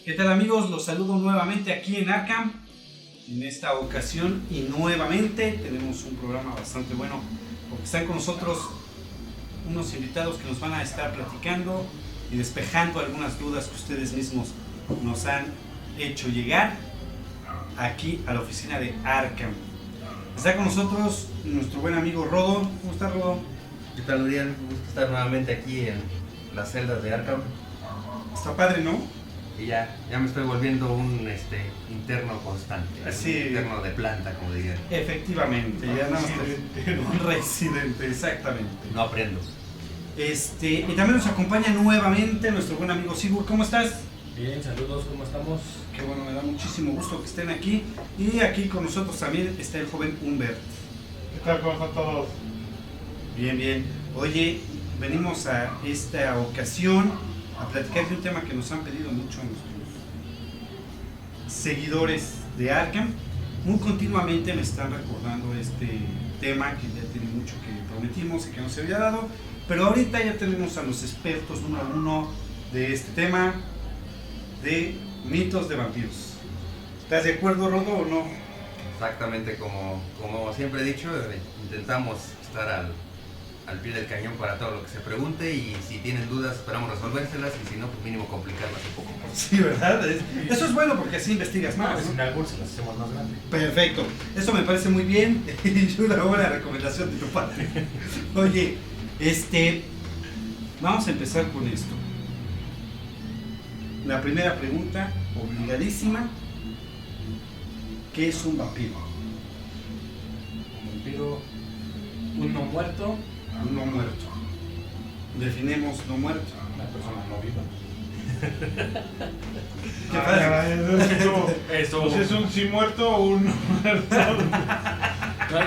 ¿Qué tal amigos? Los saludo nuevamente aquí en Arkham. En esta ocasión y nuevamente tenemos un programa bastante bueno porque están con nosotros unos invitados que nos van a estar platicando y despejando algunas dudas que ustedes mismos nos han hecho llegar aquí a la oficina de Arkham. Está con nosotros nuestro buen amigo Rodo. ¿Cómo está, Rodo? ¿Qué tal, Uriel? Un gusto estar nuevamente aquí en las celdas de Arkham. Está padre, ¿no? Y ya me estoy volviendo un interno constante, Sí. un interno de planta, como dirían. Efectivamente, ya nada más un residente, exactamente. No aprendo. Y también nos acompaña nuevamente nuestro buen amigo Sigur. ¿Cómo estás? Bien, saludos, ¿cómo estamos? Qué bueno, me da muchísimo gusto que estén aquí. Y aquí con nosotros también está el joven Humbert. ¿Qué tal? ¿Cómo están todos? Bien, bien. Oye, venimos a esta ocasión a platicar de un tema que nos han pedido mucho nuestros seguidores de Arkham. Muy continuamente me están recordando este tema que ya tiene mucho que prometimos y que no se había dado, pero ahorita ya tenemos a los expertos número uno de este tema de mitos de vampiros. ¿Estás de acuerdo, Rodo, o no? Exactamente como siempre he dicho, intentamos estar al pie del cañón para todo lo que se pregunte, y si tienen dudas esperamos resolvérselas, y si no, pues mínimo complicarlas un poco. Sí, ¿verdad? Eso es bueno porque así investigas más, ¿no? Sin albur se las hacemos más grandes. Perfecto, eso me parece muy bien y una buena recomendación de tu parte. Oye, vamos a empezar con esto. La primera pregunta, obligadísima: ¿qué es un vampiro? Un vampiro, un no muerto, Un no muerto. Definemos no muerto. una persona no viva. ¿Qué Ay, pasa? caray, es como- Eso, pues es un sí muerto o un no muerto. no,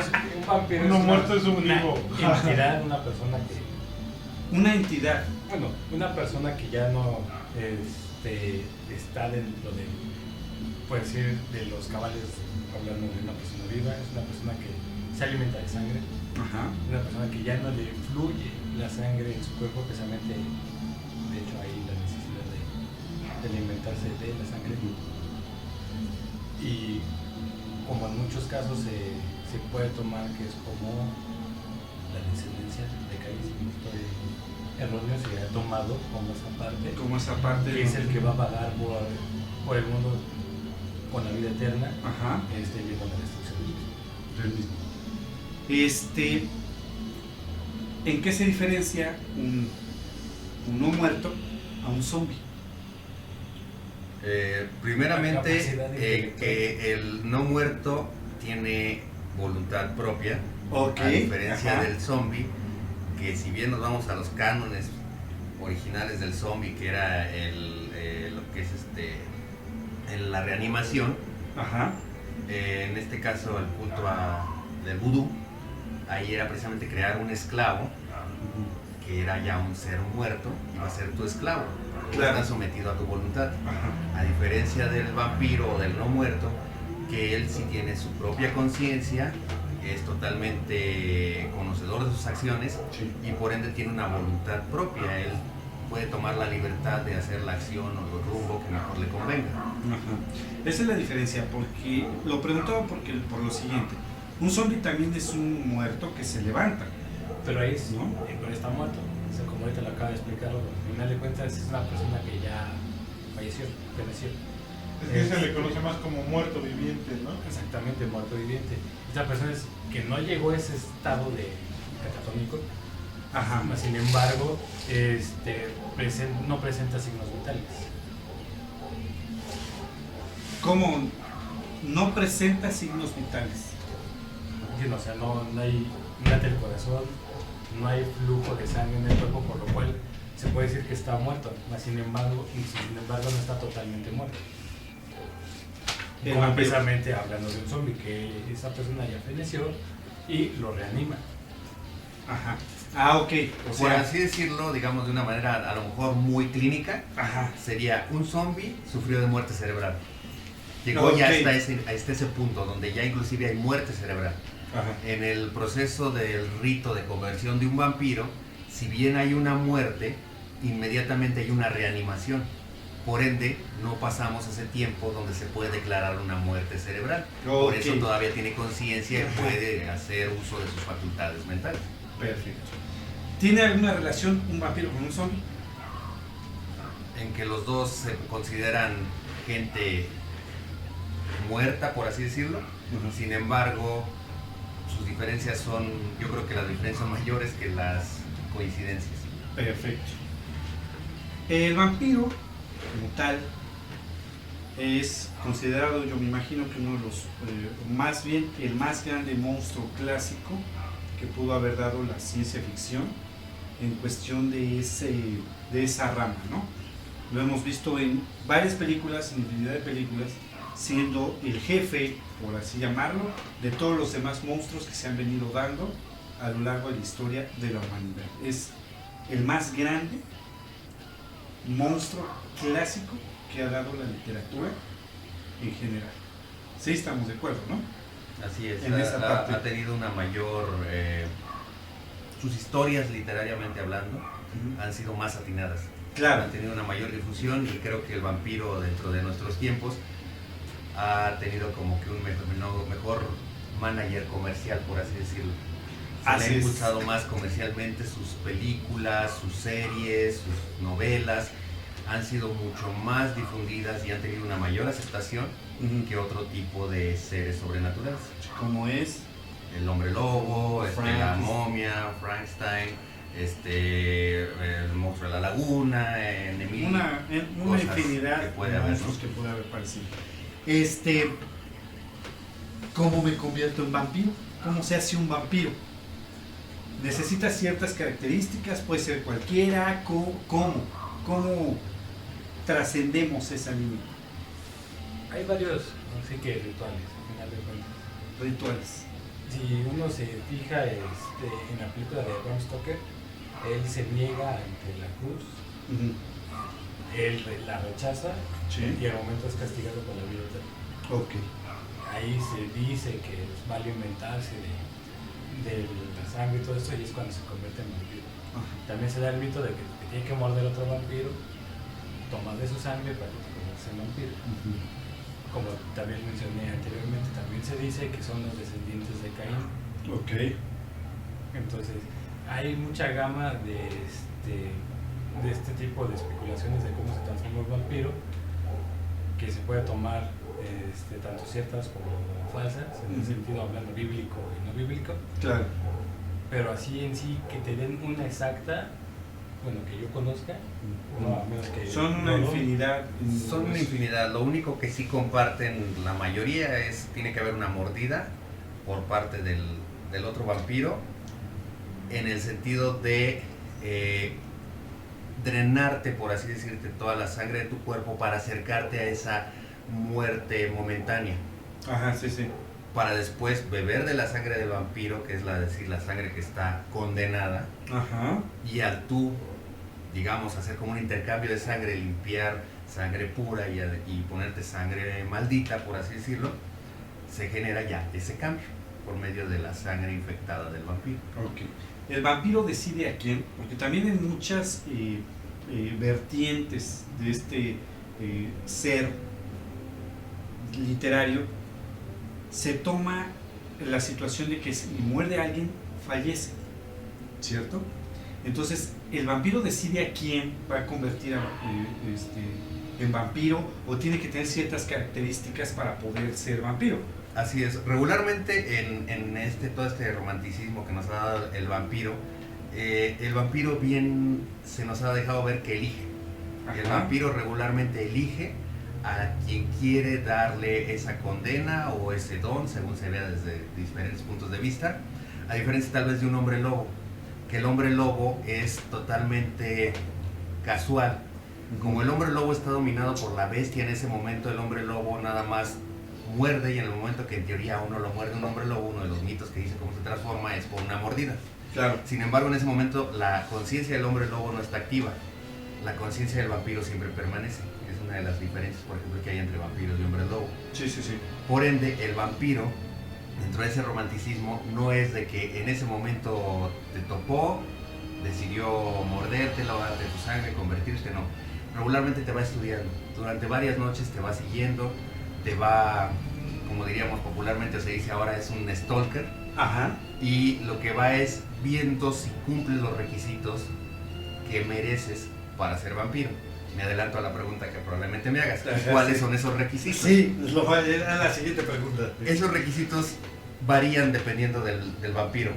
un vampiro Uno es muerto es un una vivo. entidad, una persona que, Una entidad. bueno, una persona que ya no está dentro de, puede decir, de los cabales, hablando de una persona viva. Es una persona que se alimenta de sangre, Ajá. una persona que ya no le fluye la sangre en su cuerpo, precisamente, de hecho hay la necesidad de alimentarse de la sangre, y como en muchos casos se puede tomar que es como la descendencia de Caín, si no estoy erróneo, se ha tomado como esa parte, Como esa parte. que es el que va a vagar por el mundo con la vida eterna, Ajá. viendo la destrucción del mismo. Del mismo. ¿En qué se diferencia un no muerto a un zombie? Primeramente, La capacidad intelectual. que el no muerto tiene voluntad propia, Ok. a diferencia Ajá. del zombie, que si bien nos vamos a los cánones originales del zombie, que era lo que es la reanimación, Ajá. en este caso el culto del vudú, ahí era precisamente crear un esclavo que era ya un ser muerto, iba a ser tu esclavo, Claro. está sometido a tu voluntad. Ajá. A diferencia del vampiro o del no muerto, que él sí tiene su propia conciencia, es totalmente conocedor de sus acciones, Sí. y por ende tiene una voluntad propia. Él puede tomar la libertad de hacer la acción o el rumbo que mejor le convenga. Ajá. Esa es la diferencia, porque lo preguntaba por lo siguiente. Un zombie también es un muerto que se levanta. Pero ahí es, ¿No? pero está muerto. O sea, como ahorita lo acaba de explicar, al final de cuentas es una persona que ya falleció, pereció. Es que se le conoce más como muerto viviente, ¿no? Exactamente, muerto viviente. Esta persona es que no llegó a ese estado de catatónico, Ajá. sin embargo, no presenta signos vitales. ¿Cómo no presenta signos vitales? O sea, no hay late el corazón, no hay flujo de sangre en el cuerpo, por lo cual se puede decir que está muerto, sin embargo no está totalmente muerto. El Como vampiro. precisamente hablando de un zombie, que esa persona ya falleció y lo reanima. Ajá. Ah, ok. O Por sea, así decirlo, digamos de una manera a lo mejor muy clínica, ajá. sería un zombie sufrió de muerte cerebral. Llegó ya Ok. hasta ese punto donde ya inclusive hay muerte cerebral. Ajá. En el proceso del rito de conversión de un vampiro, si bien hay una muerte, inmediatamente hay una reanimación. Por ende, no pasamos ese tiempo donde se puede declarar una muerte cerebral. Por eso todavía tiene conciencia y puede hacer uso de sus facultades mentales. Perfecto. ¿Tiene alguna relación un vampiro con un zombie? En que los dos se consideran gente muerta, por así decirlo. Sin embargo, sus diferencias son, yo creo que las diferencias son mayores que las coincidencias. Perfecto. El vampiro, como tal, es considerado, yo me imagino que uno de los, más bien el más grande monstruo clásico que pudo haber dado la ciencia ficción en cuestión de esa rama, ¿no? Lo hemos visto en varias películas, en infinidad de películas, siendo el jefe, por así llamarlo, de todos los demás monstruos que se han venido dando a lo largo de la historia de la humanidad. Es el más grande monstruo clásico que ha dado la literatura en general. Sí, estamos de acuerdo, ¿no? Así es, En esa parte. ha tenido una mayor... sus historias, literariamente hablando, han sido más atinadas. Claro. Han tenido una mayor difusión y creo que el vampiro dentro de nuestros tiempos ha tenido como que un mejor manager comercial, por así decirlo. Se le ha impulsado más comercialmente sus películas, sus series, sus novelas, han sido mucho más difundidas y han tenido una mayor aceptación que otro tipo de seres sobrenaturales. Como es el hombre lobo, la momia, Frankenstein, el monstruo de la laguna, una infinidad de monstruos que puede haber parecido. ¿Cómo me convierto en vampiro? ¿Cómo se hace un vampiro? Necesita ciertas características, puede ser cualquiera. ¿Cómo trascendemos esa línea? Hay varios, así que rituales, al final de cuentas. Rituales. Si uno se fija en la película de Bram Stoker, él se niega ante la cruz, él la rechaza, y al momento es castigado con la vida eterna. Okay. Ahí se dice que va a alimentarse de la sangre y todo esto, y es cuando se convierte en vampiro. También se da el mito de que tiene que morder otro vampiro, tomar de su sangre para convertirse en vampiro. Como también mencioné anteriormente, también se dice que son los descendientes de Caín. Ok. Entonces, hay mucha gama de este tipo de especulaciones de cómo se transforma el vampiro, que se puede tomar tanto ciertas como falsas, en el sentido hablando bíblico y no bíblico. Claro. Pero así en sí, que te den una exacta, bueno, que yo conozca, no, a menos que... Son una infinidad. Son una infinidad. Lo único que sí comparten la mayoría tiene que haber una mordida por parte del otro vampiro, en el sentido de drenarte, por así decirte, toda la sangre de tu cuerpo para acercarte a esa muerte momentánea. Ajá, sí, sí. Para después beber de la sangre del vampiro, que es la sangre que está condenada. Ajá. Y al tú, digamos, hacer como un intercambio de sangre, limpiar sangre pura y ponerte sangre maldita, por así decirlo, se genera ya ese cambio por medio de la sangre infectada del vampiro. Ok. El vampiro decide a quién, porque también hay muchas vertientes de este ser literario. Se toma la situación de que si muerde a alguien, fallece, ¿cierto? Entonces, el vampiro decide a quién va a convertir en vampiro, o tiene que tener ciertas características para poder ser vampiro. Así es. Regularmente en todo este romanticismo que nos ha dado el vampiro bien se nos ha dejado ver que elige. El vampiro regularmente elige a quien quiere darle esa condena o ese don, según se vea desde diferentes puntos de vista, a diferencia tal vez de un hombre lobo, que el hombre lobo es totalmente casual. Como el hombre lobo está dominado por la bestia, en ese momento el hombre lobo nada más muerde, y en el momento que en teoría uno lo muerde un hombre lobo, uno de los mitos que dice cómo se transforma es por una mordida. Claro. Sin embargo, en ese momento la conciencia del hombre lobo no está activa, la conciencia del vampiro siempre permanece. Es una de las diferencias, por ejemplo, que hay entre vampiros y hombres lobo. Sí, sí, sí. Por ende, el vampiro, dentro de ese romanticismo, no es de que en ese momento te topó, decidió morderte, lavarte tu sangre, convertirte, no. regularmente te va estudiando. Durante varias noches te va siguiendo, te va, como diríamos popularmente, se dice ahora, es un stalker. Ajá. Y lo que va es viendo si cumples los requisitos que mereces para ser vampiro. Me adelanto a la pregunta que probablemente me hagas. Ajá, ¿Cuáles sí. son esos requisitos? Sí, lo voy a la siguiente pregunta. Esos requisitos varían dependiendo del vampiro.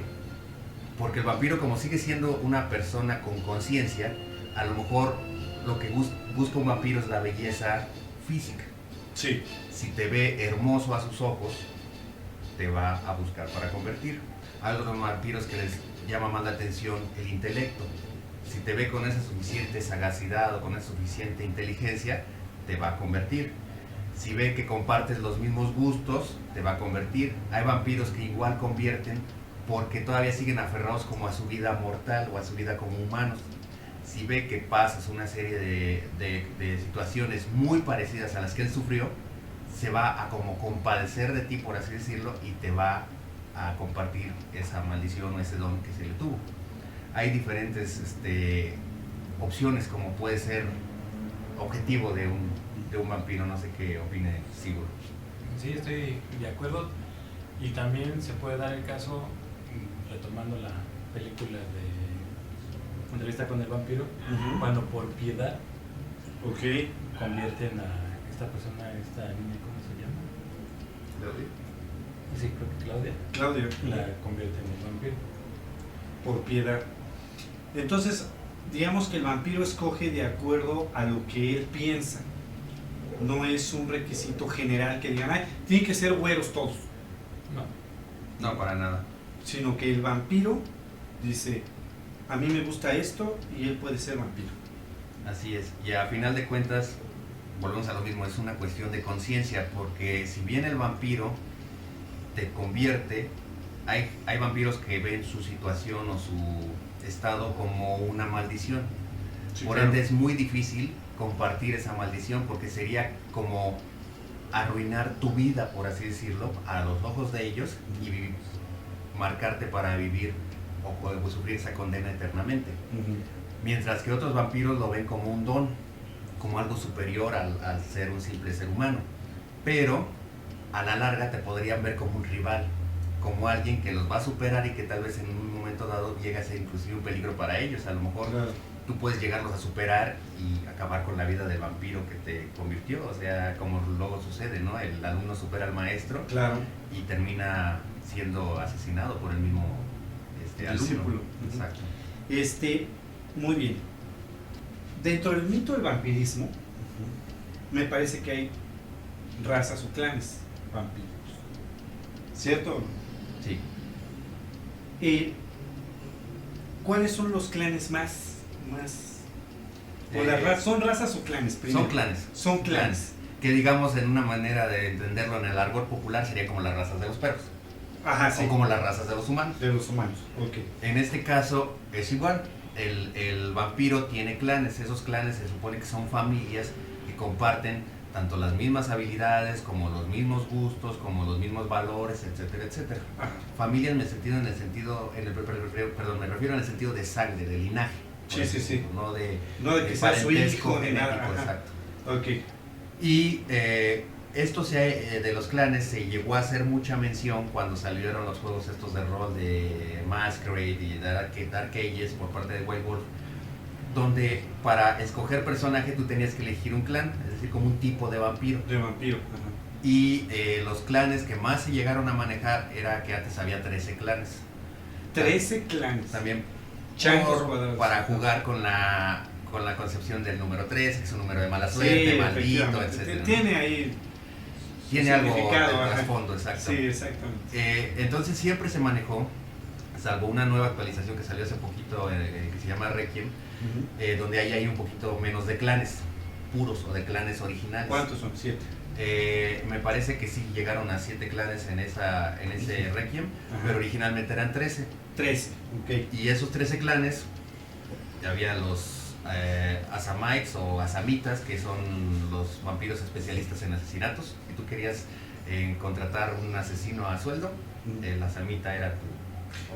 Porque el vampiro, como sigue siendo una persona con conciencia, a lo mejor lo que busca un vampiro es la belleza física. Sí. Si te ve hermoso a sus ojos, te va a buscar para convertir. Hay otros vampiros que les llama más la atención el intelecto. Si te ve con esa suficiente sagacidad o con esa suficiente inteligencia, te va a convertir. Si ve que compartes los mismos gustos, te va a convertir. Hay vampiros que igual convierten porque todavía siguen aferrados como a su vida mortal o a su vida como humanos. Si ve que pasas una serie de situaciones muy parecidas a las que él sufrió, se va a como compadecer de ti, por así decirlo, y te va a compartir esa maldición o ese don que se le tuvo. Hay diferentes opciones como puede ser objetivo de un vampiro. No sé qué opine Sigurd. Sí, estoy de acuerdo. Y también se puede dar el caso, retomando la película de Entrevista con el vampiro, Ujú. cuando por piedad Ok. convierten a esta persona, esta niña, ¿cómo se llama? Sí, creo que Claudia. Claudio. La convierte en un vampiro. Por piedad. Entonces, digamos que el vampiro escoge de acuerdo a lo que él piensa. No es un requisito general que digan, ay, tienen que ser güeros todos. No. No, para nada. Sino que el vampiro dice, a mí me gusta esto y él puede ser vampiro. Así es. Y a final de cuentas, volvemos a lo mismo, es una cuestión de conciencia, porque si bien el vampiro te convierte, hay vampiros que ven su situación o su estado como una maldición. Sí, Por claro. ende es muy difícil compartir esa maldición, porque sería como arruinar tu vida, por así decirlo, a los ojos de ellos y marcarte para vivir o sufrir esa condena eternamente. Ujú. Mientras que otros vampiros lo ven como un don, como algo superior al ser un simple ser humano. Pero a la larga te podrían ver como un rival, como alguien que los va a superar y que tal vez en un momento dado llegue a ser inclusive un peligro para ellos. A lo mejor Claro. tú puedes llegarlos a superar y acabar con la vida del vampiro que te convirtió. O sea, como luego sucede, ¿no? El alumno supera al maestro Claro. y termina siendo asesinado por el mismo alumno. Discípulo. Exacto. Muy bien. Dentro del mito del vampirismo, me parece que hay razas o clanes vampiros. ¿Cierto? Sí. ¿Cuáles son los clanes más o ¿son razas o clanes? Primero. Son clanes. Son clanes. Que digamos en una manera de entenderlo en el argot popular sería como las razas de los perros. Ajá, sí. O como las razas de los humanos. De los humanos. Ok. En este caso es igual. El vampiro tiene clanes. Esos clanes se supone que son familias que comparten tanto las mismas habilidades, como los mismos gustos, como los mismos valores, etcétera, etcétera. Ajá. Familias me refiero en el sentido de sangre, de linaje. Sí, por así sí, sí. decirlo, No de que sea su parentesco hijo ni nada. genético, Ajá. exacto. Ok. Y esto de los clanes se llegó a hacer mucha mención cuando salieron los juegos estos de rol de Masquerade y Dark Ages por parte de White Wolf, donde para escoger personaje tú tenías que elegir un clan, es decir, como un tipo de vampiro. De vampiro. Ajá. Y los clanes que más se llegaron a manejar era que antes había 13 clanes. 13 clanes. También Changos cuadrados. para jugar con la concepción del número 13, que es un número de mala suerte, maldito, efectivamente. etc. Tiene ahí. Tiene algo de significado, ajá. trasfondo, exacto. Sí, exactamente. Entonces siempre se manejó, salvo una nueva actualización que salió hace poquito, que se llama Requiem, donde hay un poquito menos de clanes puros o de clanes originales. ¿Cuántos son? 7. Me parece que sí llegaron a 7 clanes en ese Requiem, Ajá. pero originalmente eran 13. 13. Ok. Y esos 13 clanes, había los Asamites o Asamitas, que son los vampiros especialistas en asesinatos. Si tú querías contratar un asesino a sueldo, el Asamita era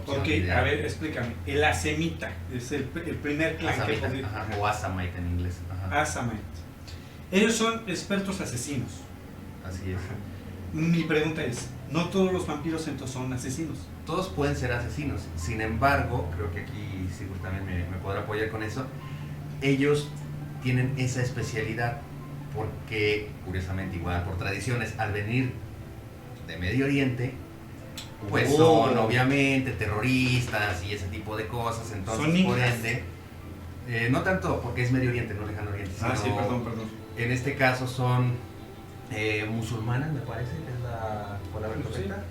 opción Ok, ideal. a ver, explícame. El asemita es el primer clan que Asamita, podría... ajá, o Asamite en inglés. Ajá, Asamite. Ellos son expertos asesinos. así es. Mi pregunta es, ¿no todos los vampiros entonces son asesinos? Todos pueden ser asesinos, sin embargo, creo que aquí Sigurd también me podrá apoyar con eso, ellos tienen esa especialidad porque, curiosamente, igual por tradiciones, al venir de Medio Oriente, pues son obviamente terroristas y ese tipo de cosas, entonces Son por ninjas. ende, no tanto porque es Medio Oriente, no Lejano Oriente, sino Sí, perdón. en este caso son musulmanas, me parece, que es la palabra Sí. correcta.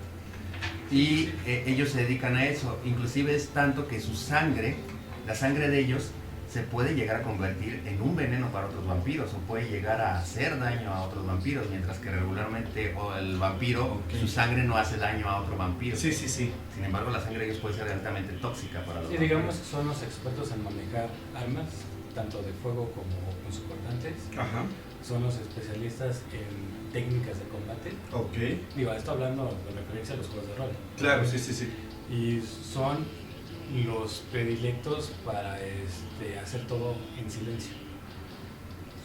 Y ellos se dedican a eso, inclusive es tanto que su sangre, la sangre de ellos, se puede llegar a convertir en un veneno para otros vampiros o puede llegar a hacer daño a otros vampiros, mientras que regularmente el vampiro, Ok. su sangre no hace daño a otro vampiro. Sí. Sin embargo, la sangre de ellos puede ser altamente tóxica para los Sí, vampiros. digamos que son los expertos en manejar armas, tanto de fuego como punzocortantes. Ajá. Son los especialistas en técnicas de combate. Ok. Digo, esto hablando de referencia a los juegos de rol. Claro, sí. Y son los predilectos para hacer todo en silencio.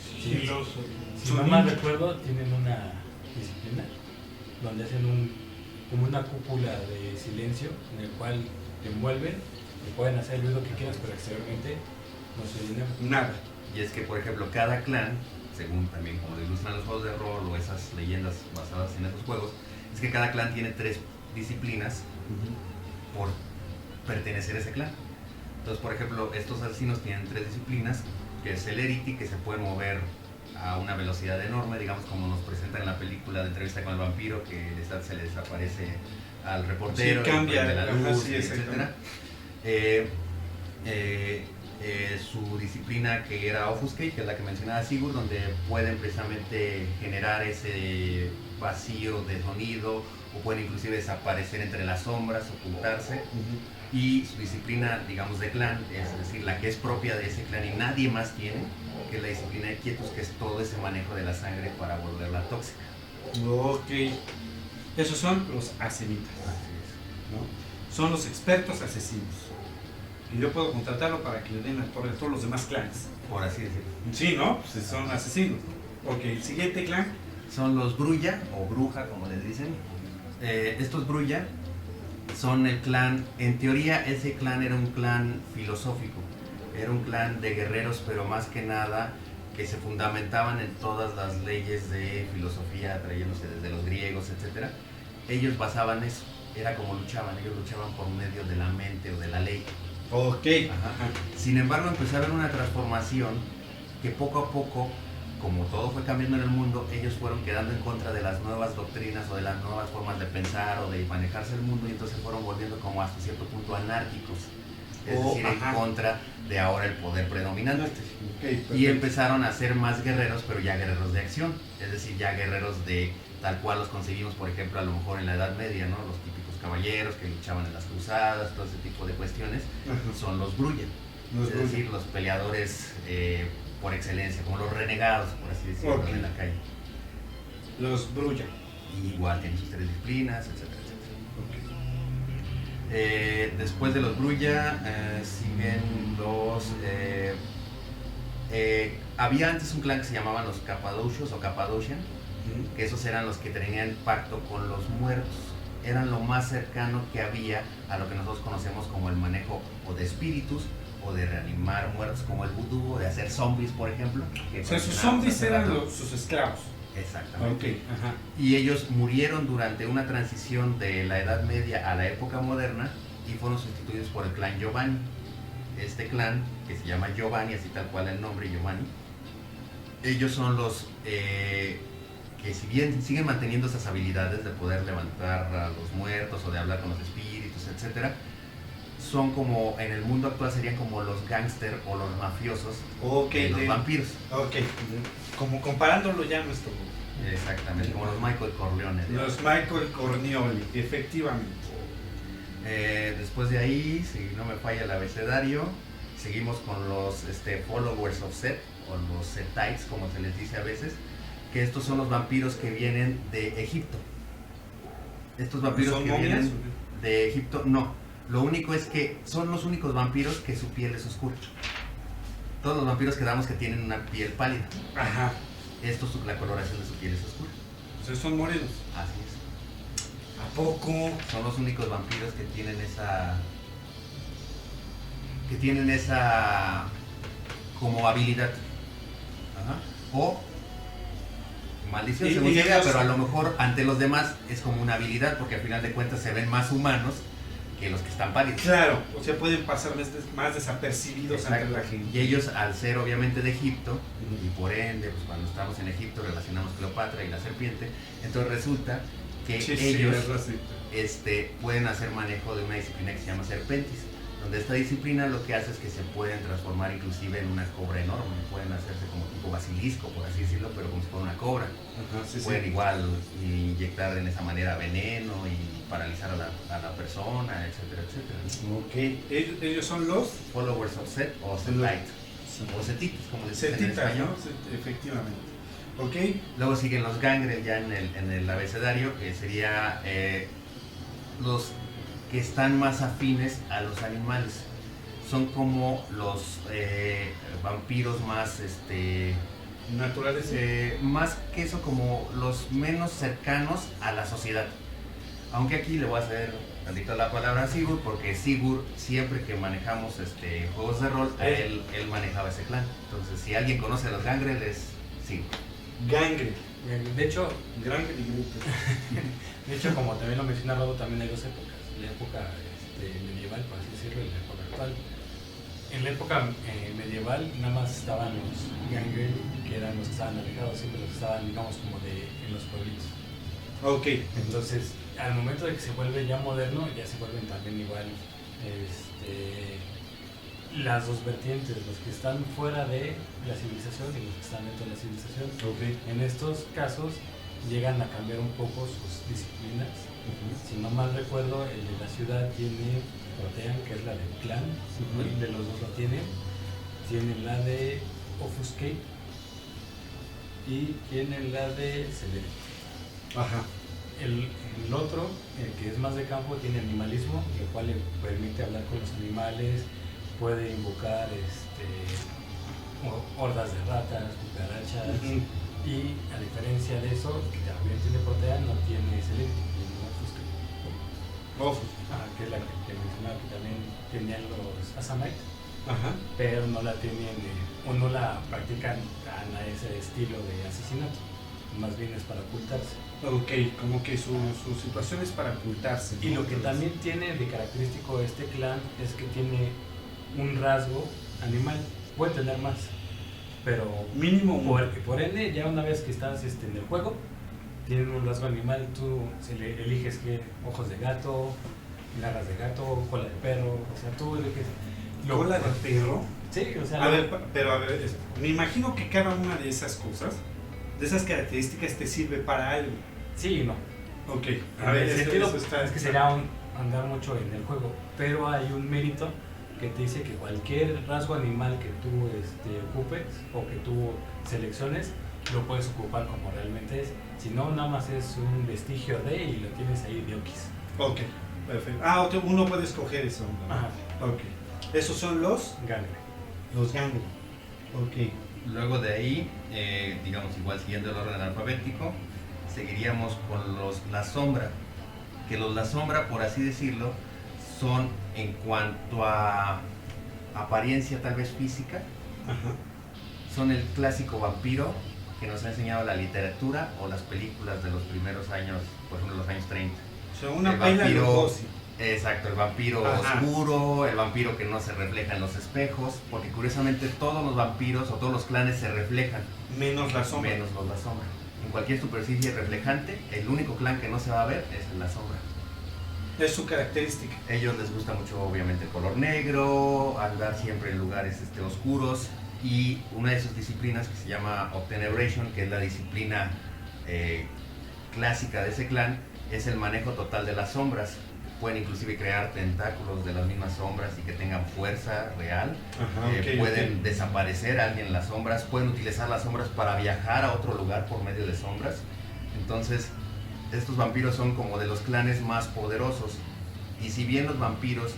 Sigiloso. Si Son no mal ninjas. recuerdo, tienen una disciplina donde hacen como una cúpula de silencio en el cual te envuelven y pueden hacer el ruido que quieras, pero exteriormente no se oye nada. Nada. Y es que, por ejemplo, cada clan, según también como lo ilustran los juegos de rol o esas leyendas basadas en esos juegos, es que cada clan tiene 3 disciplinas por pertenecer a ese clan. Entonces, por ejemplo, estos asesinos tienen 3 disciplinas, que es Celerity, que se pueden mover a una velocidad enorme, digamos como nos presentan en la película de Entrevista con el Vampiro, que se le desaparece al reportero, Sí, cambia, de la ajá, luz, sí, etcétera. Su disciplina que era Offuscate, que es la que mencionaba Sigurd, donde pueden precisamente generar ese vacío de sonido o pueden inclusive desaparecer entre las sombras, ocultarse. Y su disciplina, digamos, de clan, es decir, la que es propia de ese clan y nadie más tiene, que es la disciplina de Quietus, que es todo ese manejo de la sangre para volverla tóxica. Ok. Esos son los asemitas, ¿no? Son los expertos asesinos. Y yo puedo contratarlo para que le den la torre a todos los demás clanes. Por así decirlo. Sí, ¿no? Pues son asesinos. Ok, el siguiente clan. Son los Brulla, o Bruja, como les dicen. Estos Brulla son el clan, en teoría ese clan era un clan filosófico, era un clan de guerreros, pero más que nada que se fundamentaban en todas las leyes de filosofía, trayéndose desde los griegos, etc. Ellos basaban eso, era como luchaban, ellos luchaban por medio de la mente o de la ley. Ok. Ajá. Sin embargo, empezó a haber una transformación que poco a poco, como todo fue cambiando en el mundo, ellos fueron quedando en contra de las nuevas doctrinas o de las nuevas formas de pensar o de manejarse el mundo y entonces fueron volviendo como hasta cierto punto anárquicos, es decir, en contra de ahora el poder predominante. Y empezaron a ser más guerreros, pero ya guerreros de acción, es decir, ya guerreros de tal cual los conseguimos, por ejemplo, a lo mejor en la Edad Media, ¿no? Los típicos caballeros que luchaban en las cruzadas, todo ese tipo de cuestiones, son los Brulla, es decir, los peleadores por excelencia, como los renegados, por así decirlo, Ok. de la calle. Los Brulla. Y igual tienen sus 3 disciplinas, etcétera, etcétera. Después de los Brulla siguen los... había antes un clan que se llamaban los Cappadocios o Cappadocian, que esos eran los que tenían pacto con los muertos. Eran lo más cercano que había a lo que nosotros conocemos como el manejo o de espíritus o de reanimar muertos, como el vudú o de hacer zombies, por ejemplo. O sea, sus zombies eran sus esclavos. Exactamente. Ok, ajá. Y ellos murieron durante una transición de la Edad Media a la época moderna y fueron sustituidos por el clan Giovanni. Este clan, que se llama Giovanni, así tal cual el nombre Giovanni, ellos son los que si bien siguen manteniendo esas habilidades de poder levantar a los muertos o de hablar con los espíritus, etcétera, son como, en el mundo actual serían como los gángster o los mafiosos de los vampiros. Ok, como comparándolo ya a nuestro grupo. Exactamente, como los Michael Corleone. ¿no? Los Michael Corleone, efectivamente. Después de ahí, si no me falla el abecedario, seguimos con los followers of Set, o los Setites, como se les dice a veces, que estos son los vampiros que vienen de Egipto. Estos vampiros ¿Son que momias? vienen de Egipto, no. Lo único es que son los únicos vampiros que su piel es oscura. Todos los vampiros quedamos que tienen una piel pálida. Ajá. La coloración de su piel es oscura. Ustedes son morenos. Así es. ¿A poco? Son los únicos vampiros que tienen esa como habilidad. Ajá. O maldición, Y- según y se vea, ellos- pero a lo mejor ante los demás es como una habilidad, porque al final de cuentas se ven más humanos que los que están pálidos. Claro, o sea, pueden pasar más desapercibidos ante Exacto. la gente. Y ellos, al ser obviamente de Egipto, y por ende, pues cuando estamos en Egipto relacionamos Cleopatra y la serpiente, entonces resulta que Sí, ellos es racista. pueden hacer manejo de una disciplina que se llama serpentis, donde esta disciplina lo que hace es que se pueden transformar inclusive en una cobra enorme, pueden hacerse como tipo basilisco, por así decirlo, pero como si fuera una cobra. Ajá, sí, Pueden sí. igual inyectar en esa manera veneno y paralizar a la persona, etcétera, etcétera. Ok. Ellos son los Followers of Set o Son los- Setite, o Setitas, como les dicen en setitas, español. ¿no? Efectivamente. Ok. Luego siguen los gangrel ya en el abecedario, que sería los que están más afines a los animales. Son como los vampiros más, Naturales. más que eso, como los menos cercanos a la sociedad. Aunque aquí le voy a hacer tantito la palabra a Sigurd, porque Sigurd, siempre que manejamos juegos de rol, él manejaba ese clan. Entonces, si alguien conoce a los gangrel, es Sigurd. Gangre. De hecho, Gangre y grupo. como también lo menciona Rodo, también hay dos épocas. La época medieval, por así decirlo, y la época actual. En la época medieval nada más estaban los gangrel, que eran los que estaban alejados, siempre los que estaban, digamos, como en los pueblitos. Ok. Entonces, al momento de que se vuelve ya moderno, ya se vuelven también igual las dos vertientes, los que están fuera de la civilización y los que están dentro de la civilización. Ok. En estos casos llegan a cambiar un poco sus disciplinas. Si no mal recuerdo, el de la ciudad tiene Protean, que es la del clan, el de los dos lo tienen. Tienen la de Offuscate y tienen la de Celere. Ajá. El otro, el que es más de campo, tiene animalismo, lo cual le permite hablar con los animales, puede invocar hordas de ratas, cucarachas, y a diferencia de eso, que también tiene Protea, no tiene Celere, tiene Offuscate. Que es la que mencionaba, que también tenían los Assamite, pero no la tienen, o no la practican a ese estilo de asesinato, más bien es para ocultarse. Ok, como que su situación es para ocultarse. Y lo que también tiene de característico este clan es que tiene un rasgo animal, puede tener más, pero mínimo por ende, ya una vez que estás en el juego, tienen un rasgo animal, tú eliges que ojos de gato, garras de gato, cola de perro, o sea, tú eliges. ¿Cola de perro? Sí, o sea. A ver, me imagino que cada una de esas cosas, de esas características, te sirve para algo. Sí y no. Ok, A ver, el sentido es que sería andar mucho en el juego, pero hay un mérito que te dice que cualquier rasgo animal que tú ocupes o que tú selecciones, lo puedes ocupar como realmente es. Si no, nada más es un vestigio de y lo tienes ahí de Okis. Ok, perfecto. Uno puede escoger eso. Ajá. Ok. Esos son los Gangre. gangre. Ok. Luego de ahí, digamos igual siguiendo el orden alfabético, seguiríamos con la sombra, que la sombra, por así decirlo, son en cuanto a apariencia tal vez física, son el clásico vampiro que nos ha enseñado la literatura o las películas de los primeros años, por ejemplo los años 30. O sea, una El paila de vampiro- Lugosi. Exacto, el vampiro oscuro, el vampiro que no se refleja en los espejos, porque curiosamente todos los vampiros o todos los clanes se reflejan, Menos la sombra. menos los la sombra. En cualquier superficie reflejante, el único clan que no se va a ver es la sombra. Es su característica. A ellos les gusta mucho obviamente el color negro, andar siempre en lugares oscuros, y una de sus disciplinas que se llama Obtenebration, que es la disciplina clásica de ese clan, es el manejo total de las sombras. Pueden inclusive crear tentáculos de las mismas sombras y que tengan fuerza real. Pueden desaparecer a alguien en las sombras, pueden utilizar las sombras para viajar a otro lugar por medio de sombras. Entonces, estos vampiros son como de los clanes más poderosos. Y si bien los vampiros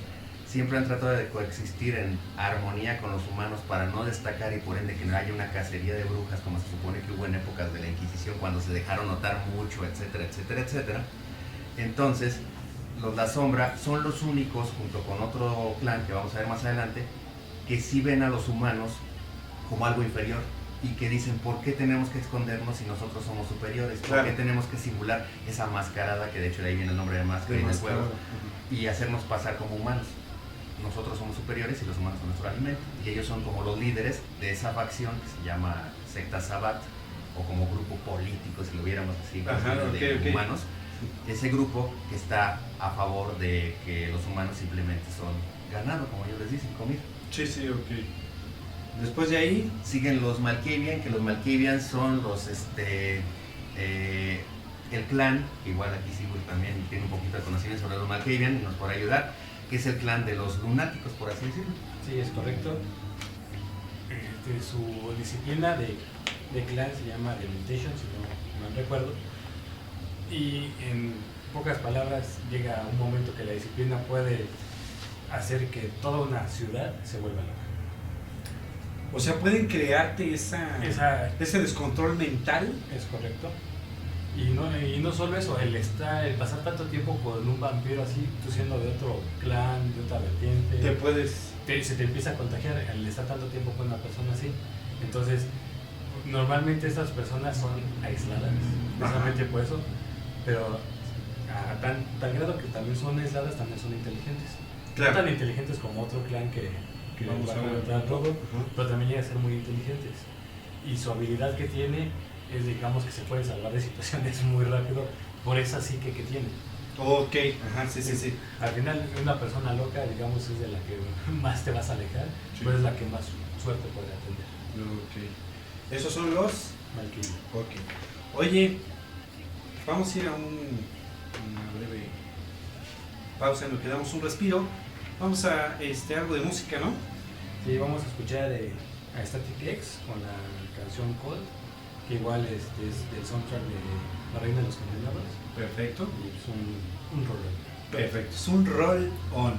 siempre han tratado de coexistir en armonía con los humanos para no destacar y por ende que no haya una cacería de brujas como se supone que hubo en épocas de la Inquisición cuando se dejaron notar mucho, etcétera, etcétera, etcétera. Entonces, los La Sombra son los únicos, junto con otro clan que vamos a ver más adelante, que sí ven a los humanos como algo inferior y que dicen, ¿por qué tenemos que escondernos si nosotros somos superiores? ¿Por qué tenemos que simular esa mascarada, que de hecho de ahí viene el nombre de máscara en el juego, y hacernos pasar como humanos? Nosotros somos superiores y los humanos son nuestro alimento. Y ellos son como los líderes de esa facción que se llama Secta Sabbat, o como grupo político, si lo viéramos así, de humanos. Ese grupo que está a favor de que los humanos simplemente son ganado, como ellos les dicen, comida. Sí, sí, ok. Después de ahí siguen los Malkavian, que los Malkavian son los el clan, que igual aquí Sigurd también tiene un poquito de conocimiento sobre los Malkavian y nos podrá ayudar, que es el clan de los lunáticos, por así decirlo. Sí, es correcto. Su disciplina de clan se llama Dementation, si no mal recuerdo. Y en pocas palabras llega un momento que la disciplina puede hacer que toda una ciudad se vuelva loca. O sea, pueden crearte ese descontrol mental. Es correcto. Y no solo eso, el pasar tanto tiempo con un vampiro así, tú siendo de otro clan, de otra vertiente, se te empieza a contagiar el estar tanto tiempo con una persona así. Entonces, normalmente estas personas son aisladas, precisamente por eso, pero a tal grado que también son aisladas, también son inteligentes. Claro. No tan inteligentes como otro clan que vamos a encontrar todo, pero también llega a ser muy inteligentes. Y su habilidad que tiene es, digamos, que se puede salvar de situaciones muy rápido por esa psique que tiene. Ok, ajá, sí. Al final, una persona loca, digamos, es de la que más te vas a alejar, pero es la que más suerte puede atender. Ok. ¿Esos son los? Malkavian. Ok. Oye, vamos a ir a una breve pausa en lo que damos un respiro. Vamos a algo de música, ¿no? Sí, vamos a escuchar a Static X con la canción Cold, que igual es del soundtrack de La Reina de los Condenados. Perfecto. Y es un roll-on. Perfecto, es un roll-on.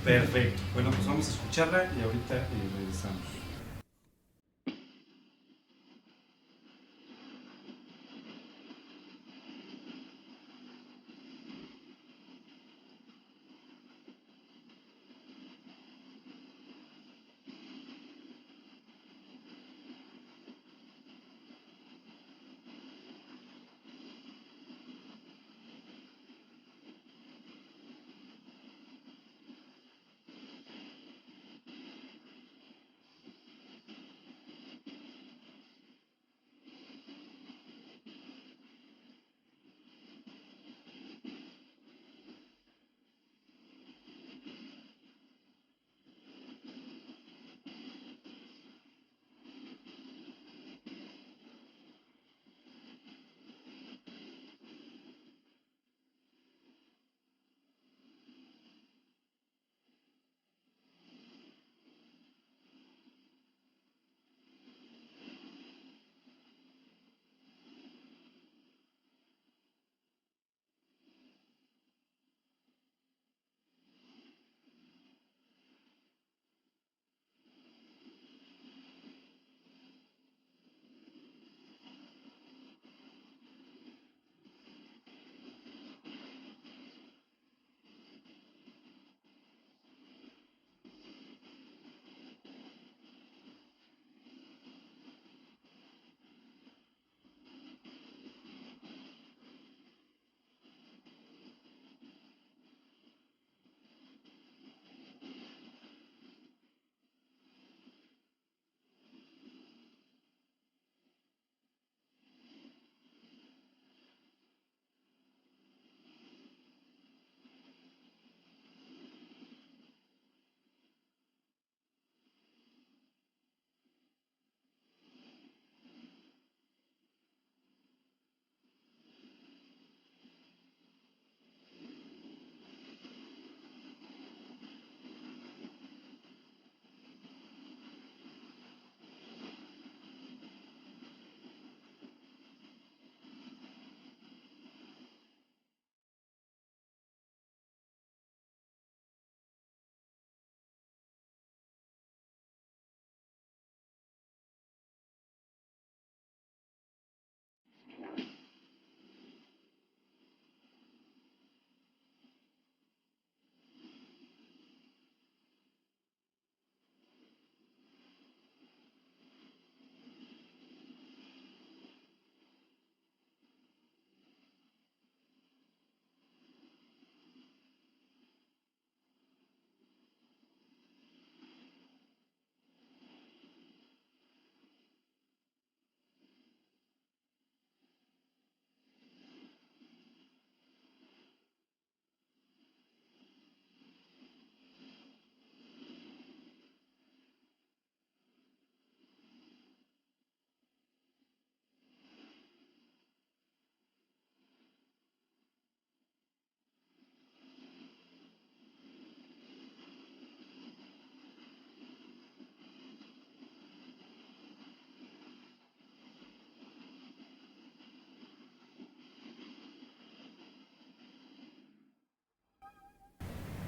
Perfecto. Bueno, pues vamos a escucharla y ahorita regresamos.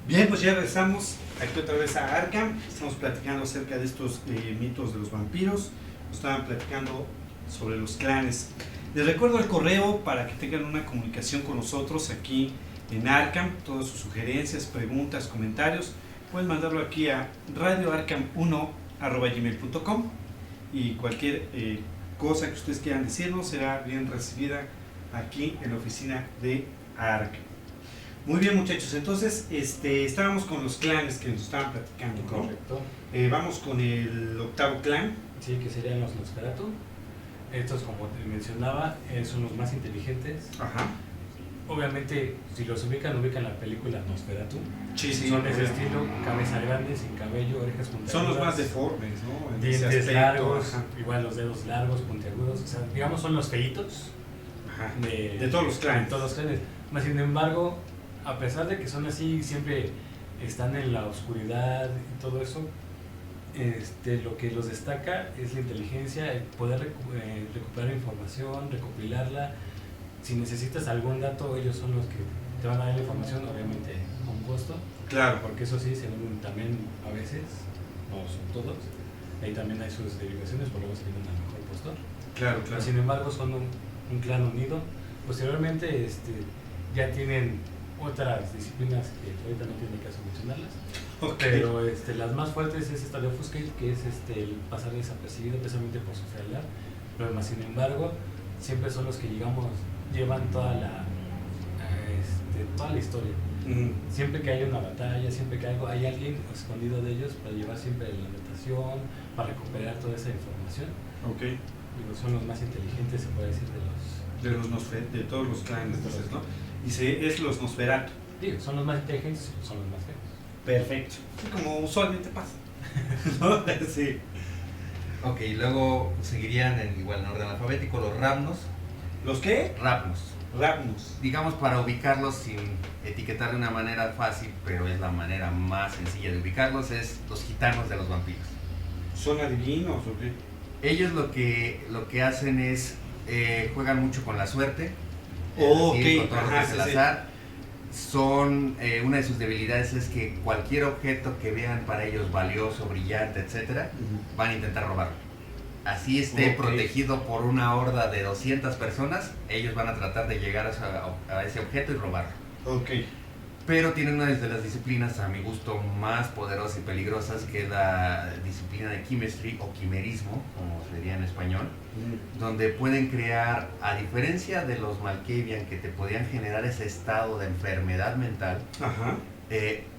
Bien, pues ya regresamos aquí otra vez a Arkham. Estamos platicando acerca de estos mitos de los vampiros. Nos estaban platicando sobre los clanes. Les recuerdo el correo para que tengan una comunicación con nosotros aquí en Arkham. Todas sus sugerencias, preguntas, comentarios, pueden mandarlo aquí a radioarkham1@gmail.com y cualquier cosa que ustedes quieran decirnos será bien recibida aquí en la oficina de Arkham. Muy bien, muchachos, entonces estábamos con los clanes que nos estaban platicando, ¿no? Correcto. Vamos con el octavo clan. Sí, que serían los Nosferatu. Estos, como te mencionaba, son los más inteligentes. Ajá. Obviamente, si los ubican la película Nosferatu. Sí, sí. Son de ese estilo, cabeza grande, sin cabello, orejas puntiagudas. Son los más deformes, ¿no? En ese Dientes aspecto, largos, ajá. igual los dedos largos, puntiagudos. O sea, digamos, son los feitos Ajá. de De todos los clanes. de todos los clanes. Más sin embargo, a pesar de que son así, siempre están en la oscuridad y todo eso, lo que los destaca es la inteligencia, el poder recuperar información, recopilarla. Si necesitas algún dato, ellos son los que te van a dar la información, obviamente con costo, Claro. porque eso sí, se venden también a veces, no son todos, ahí también hay sus derivaciones, por luego se venden al mejor postor. Claro, claro. Sin embargo, son un clan unido. Posteriormente ya tienen otras disciplinas que ahorita no tiene caso mencionarlas, Ok. pero las más fuertes es esta de Offuscate, que es el pasar desapercibido precisamente por su fealdad, pero más sin embargo siempre son los que llevan toda la historia. Siempre que hay una batalla, siempre que hay alguien escondido de ellos para llevar siempre la anotación, para recuperar toda esa información. Ok. Digo, son los más inteligentes, se puede decir, De todos los clanes, entonces, ¿no? Dice, es los Nosferatu. Digo, son los más inteligentes, son los más feos. Perfecto. Sí, como usualmente pasa. ¿No? Sí. Ok, luego seguirían igual en orden alfabético los Ramnos. ¿Los qué? Rapnos. Rapnos. Digamos, para ubicarlos sin etiquetar de una manera fácil, pero es la manera más sencilla de ubicarlos, es los gitanos de los vampiros. ¿Son adivinos o qué? Ellos lo que hacen es juegan mucho con la suerte, Oh, decir, ok. con todo lo que Ajá, es el sí, sí. azar. Son una de sus debilidades es que cualquier objeto que vean para ellos valioso, brillante, etcétera, van a intentar robarlo. Así esté Ok. protegido por una horda de 200 personas, ellos van a tratar de llegar a ese objeto y robarlo. Ok. Pero tienen una de las disciplinas, a mi gusto, más poderosas y peligrosas, que es la disciplina de chemistry o quimerismo, como sería en español, donde pueden crear, a diferencia de los Malkavian que te podían generar ese estado de enfermedad mental, Ajá.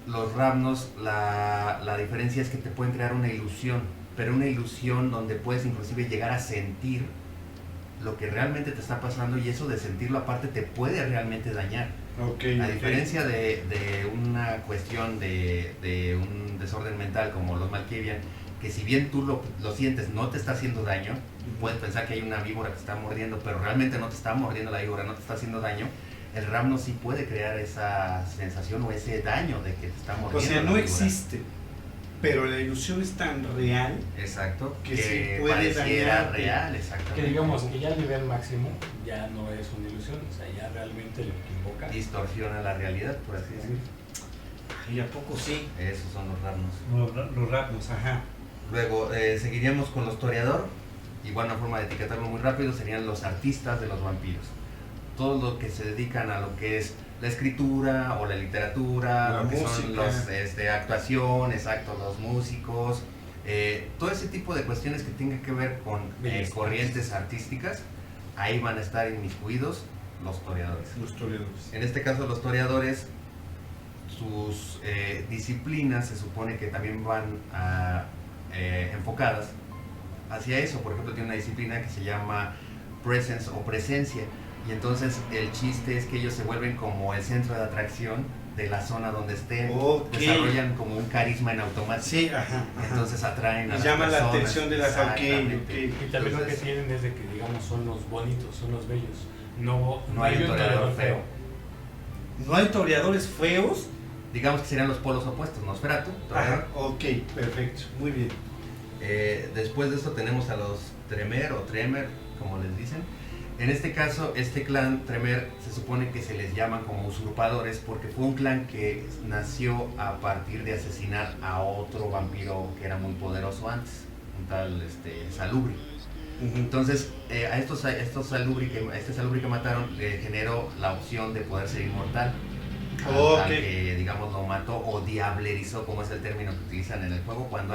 los Ramnos, la diferencia es que te pueden crear una ilusión, pero una ilusión donde puedes inclusive llegar a sentir lo que realmente te está pasando, y eso de sentirlo aparte te puede realmente dañar. Ok. A diferencia de una cuestión de un desorden mental como los Malkavian, que si bien tú lo sientes, no te está haciendo daño, puedes pensar que hay una víbora que te está mordiendo, pero realmente no te está mordiendo la víbora, no te está haciendo daño. El Ramno sí puede crear esa sensación o ese daño de que te está mordiendo. O sea, la no víbora. existe, pero la ilusión es tan real. Exacto, que sí puede pareciera dañarte. real, exactamente. Que digamos que ya el nivel máximo ya no es una ilusión, o sea, ya realmente lo que invoca. Distorsiona la realidad, por así decirlo. ¿Y a poco sí? Esos son los Ramnos. Los Rapnos, ajá. Luego seguiríamos con los toreador. Igual una forma de etiquetarlo muy rápido serían los artistas de los vampiros. Todos los que se dedican a lo que es la escritura o la literatura, La lo que son música. los actuación, exacto, los músicos, todo ese tipo de cuestiones que tengan que ver con Belleza. corrientes artísticas, ahí van a estar inmiscuidos los toreadores. Los toreadores. En este caso los toreadores, sus disciplinas se supone que también van enfocadas hacia eso. Por ejemplo, tiene una disciplina que se llama presence o presencia, y entonces el chiste es que ellos se vuelven como el centro de atracción de la zona donde estén. Ok. Desarrollan como un carisma en automático. Sí, ajá. ajá. Entonces atraen a Y las llama la personas. atención de las Exactamente. ok. Y también lo que Entonces, tienen es de que, digamos, son los bonitos, son los bellos. No hay un toreador feo. ¿No hay toreadores feos? digamos que serían los polos opuestos, Nosferatu. Ajá, ok, perfecto, muy bien. Después de esto tenemos a los Tremer o Tremer, como les dicen. En este caso, este clan Tremere se supone que se les llaman como usurpadores porque fue un clan que nació a partir de asesinar a otro vampiro que era muy poderoso antes, un tal Salubri. Entonces, a este Salubri que mataron le generó la opción de poder ser inmortal. Al que, digamos, lo mató o diablerizó, como es el término que utilizan en el juego, cuando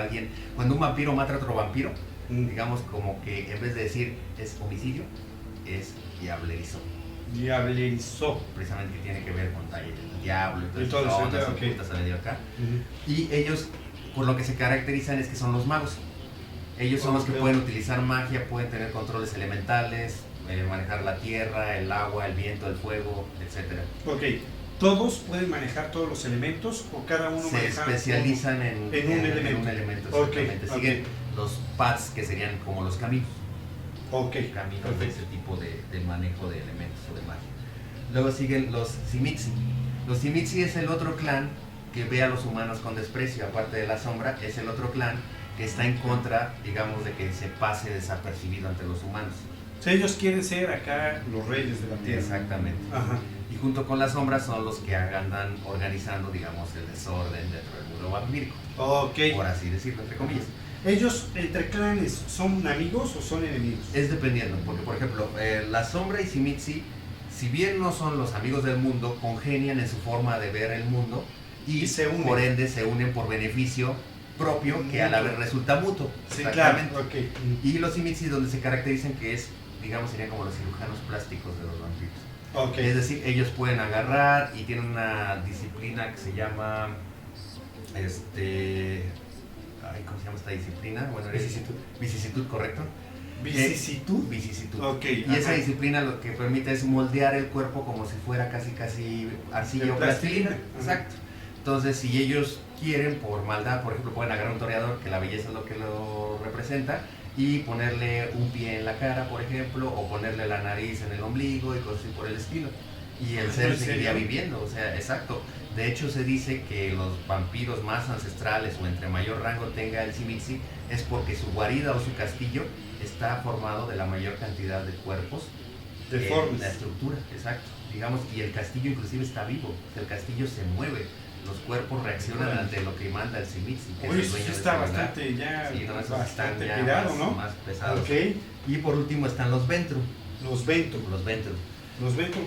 un vampiro mata a otro vampiro, digamos como que en vez de decir es homicidio, es diablerizó. Diablerizó. Precisamente que tiene que ver con el diablo y todo eso. Acá. Y ellos, por lo que se caracterizan, es que son los magos. Ellos son los que pueden utilizar magia, pueden tener controles elementales, manejar la tierra, el agua, el viento, el fuego, etc. Ok. ¿Todos pueden manejar todos los elementos o cada uno se especializan en un elemento? Exactamente. Siguen los paths, que serían como los caminos. Caminos de ese tipo de manejo de elementos o de magia. Luego siguen los Tzimisce. Los Tzimisce es el otro clan que ve a los humanos con desprecio, aparte de la sombra, es el otro clan que está en contra, digamos, de que se pase desapercibido ante los humanos. O sea, ellos quieren ser acá los reyes de la tierra. Exactamente. Ajá. Y junto con las sombras son los que andan organizando, digamos, el desorden dentro del mundo vampírico. Por así decirlo, entre comillas. ¿Ellos entre clanes son amigos o son enemigos? Es dependiendo, porque por ejemplo, la sombra y Tzimisce, si bien no son los amigos del mundo, congenian en su forma de ver el mundo y por ende se unen por beneficio propio, que a la vez resulta mutuo. Sí, claro. Y los Tzimisce, donde se caracterizan que es, digamos, serían como los cirujanos plásticos de los vampiros. Es decir, ellos pueden agarrar y tienen una disciplina que se llama ¿cómo se llama esta disciplina? Bueno, vicisitud, ¿correcto? ¿Vicisitud? Vicisitud. Y esa disciplina lo que permite es moldear el cuerpo como si fuera casi arcilla o plastilina. Exacto. Entonces, si ellos quieren, por maldad, por ejemplo, pueden agarrar un toreador, que la belleza es lo que lo representa, y ponerle un pie en la cara, por ejemplo, o ponerle la nariz en el ombligo y cosas así por el estilo. Y el ser seguiría viviendo, o sea, exacto. De hecho, se dice que los vampiros más ancestrales o entre mayor rango tenga el Tzimisce es porque su guarida o su castillo está formado de la mayor cantidad de cuerpos deformes. La estructura, exacto. Digamos, y el castillo inclusive está vivo, el castillo se mueve. Los cuerpos reaccionan ante lo que manda el Tzimisce. Uy, eso está bastante ya. Sí, no, esos bastante están ya cuidado, ¿no? más pesados. Y por último están los Ventru. Los Ventru.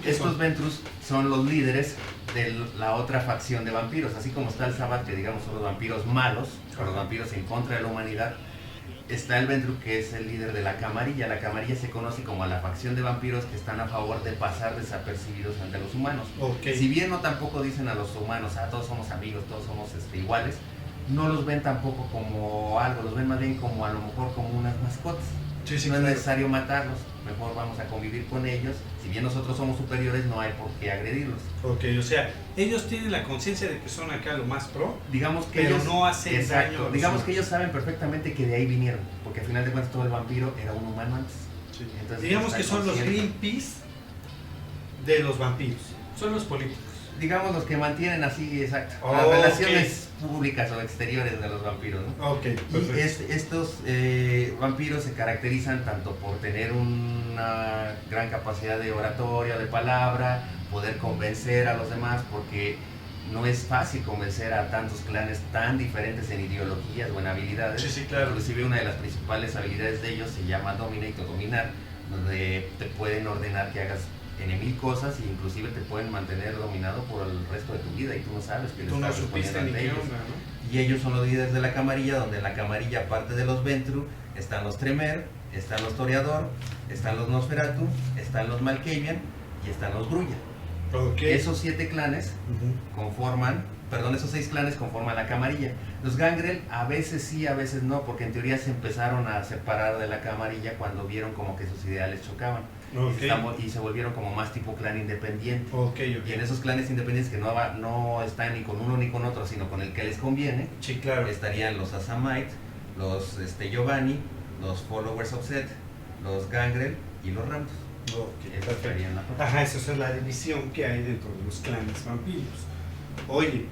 Estos Ventrus son los líderes de la otra facción de vampiros. Así como está el Sabbath, que digamos son los vampiros malos, los vampiros en contra de la humanidad. Está el Ventru, que es el líder de la Camarilla. La Camarilla se conoce como la facción de vampiros que están a favor de pasar desapercibidos ante los humanos. Si bien no tampoco dicen a los humanos, todos somos amigos, todos somos iguales, no los ven tampoco como algo, los ven más bien como a lo mejor como unas mascotas. No es necesario matarlos, mejor vamos a convivir con ellos. Si bien nosotros somos superiores, no hay por qué agredirlos. O sea, ellos tienen la conciencia de que son acá lo más pro, digamos que pero ellos no hacen daño. Digamos que ellos saben perfectamente que de ahí vinieron, porque al final de cuentas todo el vampiro era un humano antes. Entonces, digamos que son los Greenpeace de los vampiros. Son los políticos. Digamos los que mantienen así, exacto, las relaciones públicas o exteriores de los vampiros, ¿no? Y estos vampiros se caracterizan tanto por tener una gran capacidad de oratoria, de palabra, poder convencer a los demás, porque no es fácil convencer a tantos clanes tan diferentes en ideologías o en habilidades. Inclusive una de las principales habilidades de ellos se llama Dominate o dominar, donde te pueden ordenar que hagas mil cosas e inclusive te pueden mantener dominado por el resto de tu vida y tú no sabes que le estás respondiendo ante ellos. Y ellos son los líderes de la Camarilla, donde en la Camarilla, aparte de los Ventru, están los Tremere, están los Toreador, están los Nosferatu, están los Malkavian y están los Grulla. Esos 7 clanes esos 6 clanes conforman la Camarilla. Los Gangrel a veces sí, a veces no, porque en teoría se empezaron a separar de la Camarilla cuando vieron como que sus ideales chocaban. Y se volvieron como más tipo clan independiente. Y en esos clanes independientes que no están ni con uno ni con otro, sino con el que les conviene, estarían los Asamite, los Giovanni, los Followers of Set, los Gangrel y los Ramdos. Esa es la división que hay dentro de los clanes vampiros. Oye,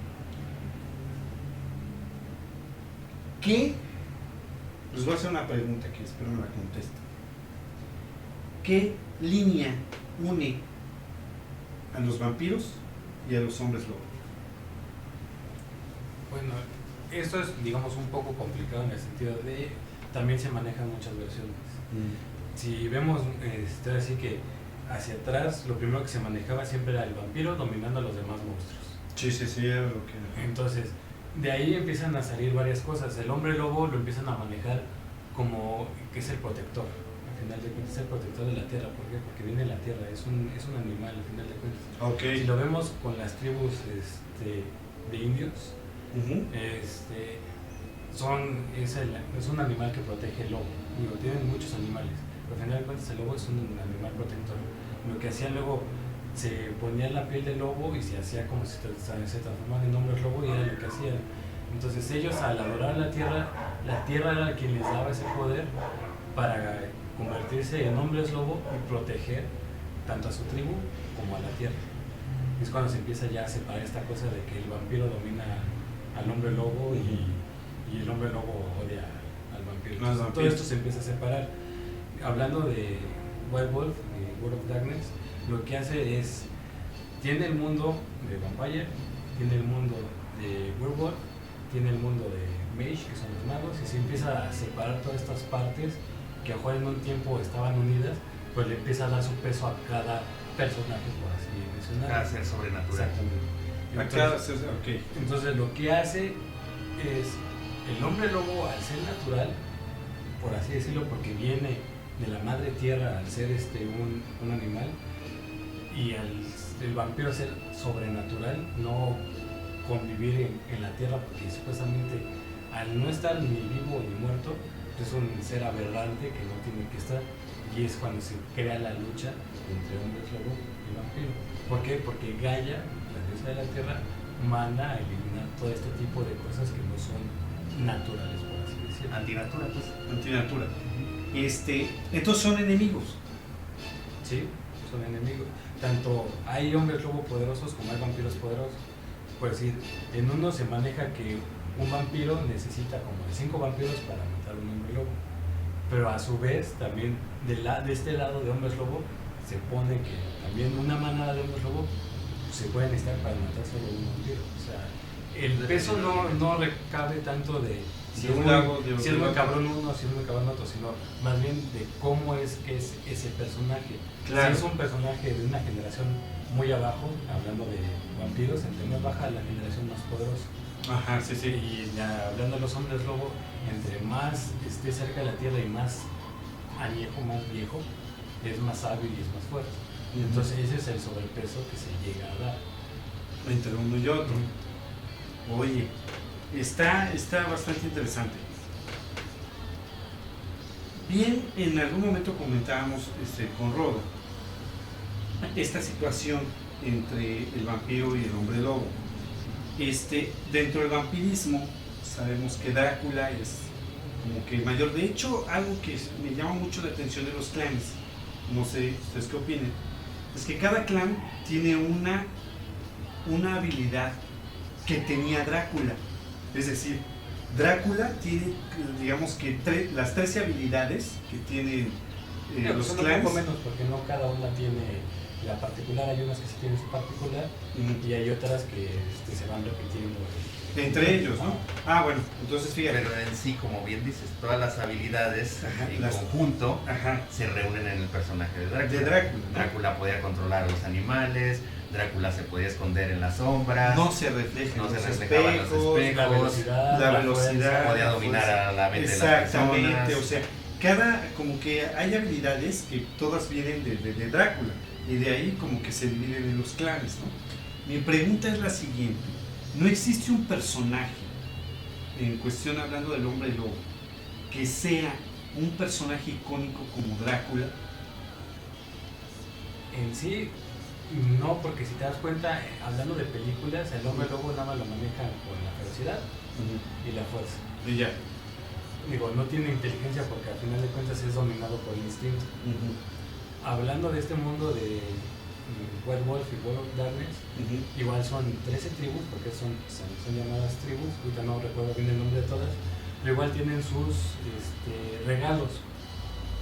les voy a hacer una pregunta que espero me la contesten. ¿Qué línea une a los vampiros y a los hombres lobo? Bueno, esto es, digamos, un poco complicado en el sentido de también se manejan muchas versiones. Si vemos, así que hacia atrás, lo primero que se manejaba siempre era el vampiro dominando a los demás monstruos. Sí, era lo que... Entonces, de ahí empiezan a salir varias cosas. El hombre lobo lo empiezan a manejar como que es el protector. Al final de cuentas es el protector de la tierra. ¿Por qué? Porque viene de la tierra, es un animal al final de cuentas. Okay. Si lo vemos con las tribus de indios, es un animal que protege el lobo. Digo, tienen muchos animales, pero al final de cuentas el lobo es un animal protector. Lo que hacía luego, se ponía la piel del lobo y se hacía como si se transformaban en hombres lobo, y era lo que hacían. Entonces ellos, al adorar la tierra era quien les daba ese poder para convertirse en hombres lobo y proteger tanto a su tribu como a la tierra. Es cuando se empieza ya a separar esta cosa de que el vampiro domina al hombre lobo y el hombre lobo odia al vampiro. Entonces, todo esto se empieza a separar. Hablando de White Wolf y World of Darkness, lo que hace es, tiene el mundo de Vampire, tiene el mundo de Werewolf, tiene el mundo de Mage, que son los magos, y se empieza a separar todas estas partes que a lo mejor en un tiempo estaban unidas, pues le empieza a dar su peso a cada personaje, por así mencionar. Cada ser sobrenatural. Exactamente. Entonces lo que hace es, el hombre lobo, al ser natural, por así decirlo, porque viene de la madre tierra al ser un animal, y el vampiro ser sobrenatural, no convivir en la tierra, porque supuestamente al no estar ni vivo ni muerto, es un ser aberrante que no tiene que estar, y es cuando se crea la lucha entre hombres lobo y vampiro. ¿Por qué? Porque Gaia, la diosa de la tierra, manda a eliminar todo este tipo de cosas que no son naturales, por así decirlo. Antinatura, pues. Antinatura. Entonces son enemigos. Sí, son enemigos. Tanto hay hombres lobo poderosos como hay vampiros poderosos. Por decir, en uno se maneja que un vampiro necesita como de 5 vampiros para matar a un hombre lobo. Pero a su vez, también de este lado de hombres lobo, se pone que también una manada de hombres lobo se puede necesitar para matar solo un vampiro. O sea, el peso no recabe tanto de si es muy cabrón uno, si es muy cabrón otro, sino más bien de cómo es que es ese personaje. Claro. Si es un personaje de una generación muy abajo, hablando de vampiros, entre más baja la generación más poderosa. Ajá, sí. Y ya, hablando de los hombres lobo, entre más esté cerca de la tierra y más añejo, más viejo, es más hábil y es más fuerte. Entonces ese es el sobrepeso que se llega a dar entre uno y otro. Oye, está bastante interesante. Bien, en algún momento comentábamos con Rodo esta situación entre el vampiro y el hombre lobo. Dentro del vampirismo sabemos que Drácula es como que el mayor. De hecho, algo que me llama mucho la atención de los clanes, no sé ustedes qué opinen, es que cada clan tiene una habilidad que tenía Drácula. Es decir, Drácula tiene, digamos que las 13 habilidades que tienen los clanes. Un poco menos, porque no cada una tiene la particular. Hay unas que sí tienen su particular y hay otras que se van repitiendo. Entre ellos, ¿no? Bueno, entonces fíjate. Pero en sí, como bien dices, todas las habilidades conjunto se reúnen en el personaje de Drácula. Drácula podía controlar a los animales, Drácula se podía esconder en las sombras, no se reflejaban los espejos, la velocidad, podía dominar a la mente de las personas. Exactamente, o sea, como que hay habilidades que todas vienen de Drácula, y de ahí como que se dividen en los clanes, ¿no? Mi pregunta es la siguiente: ¿no existe un personaje, en cuestión hablando del hombre lobo, que sea un personaje icónico como Drácula? En sí, no, porque si te das cuenta, hablando de películas, el hombre lobo nada más lo maneja con la ferocidad y la fuerza. Y ya. Digo, no tiene inteligencia porque al final de cuentas es dominado por el instinto. Hablando de este mundo de White Wolf y World of Darkness, igual son 13 tribus, porque son llamadas tribus, ahorita no recuerdo bien el nombre de todas, pero igual tienen sus regalos.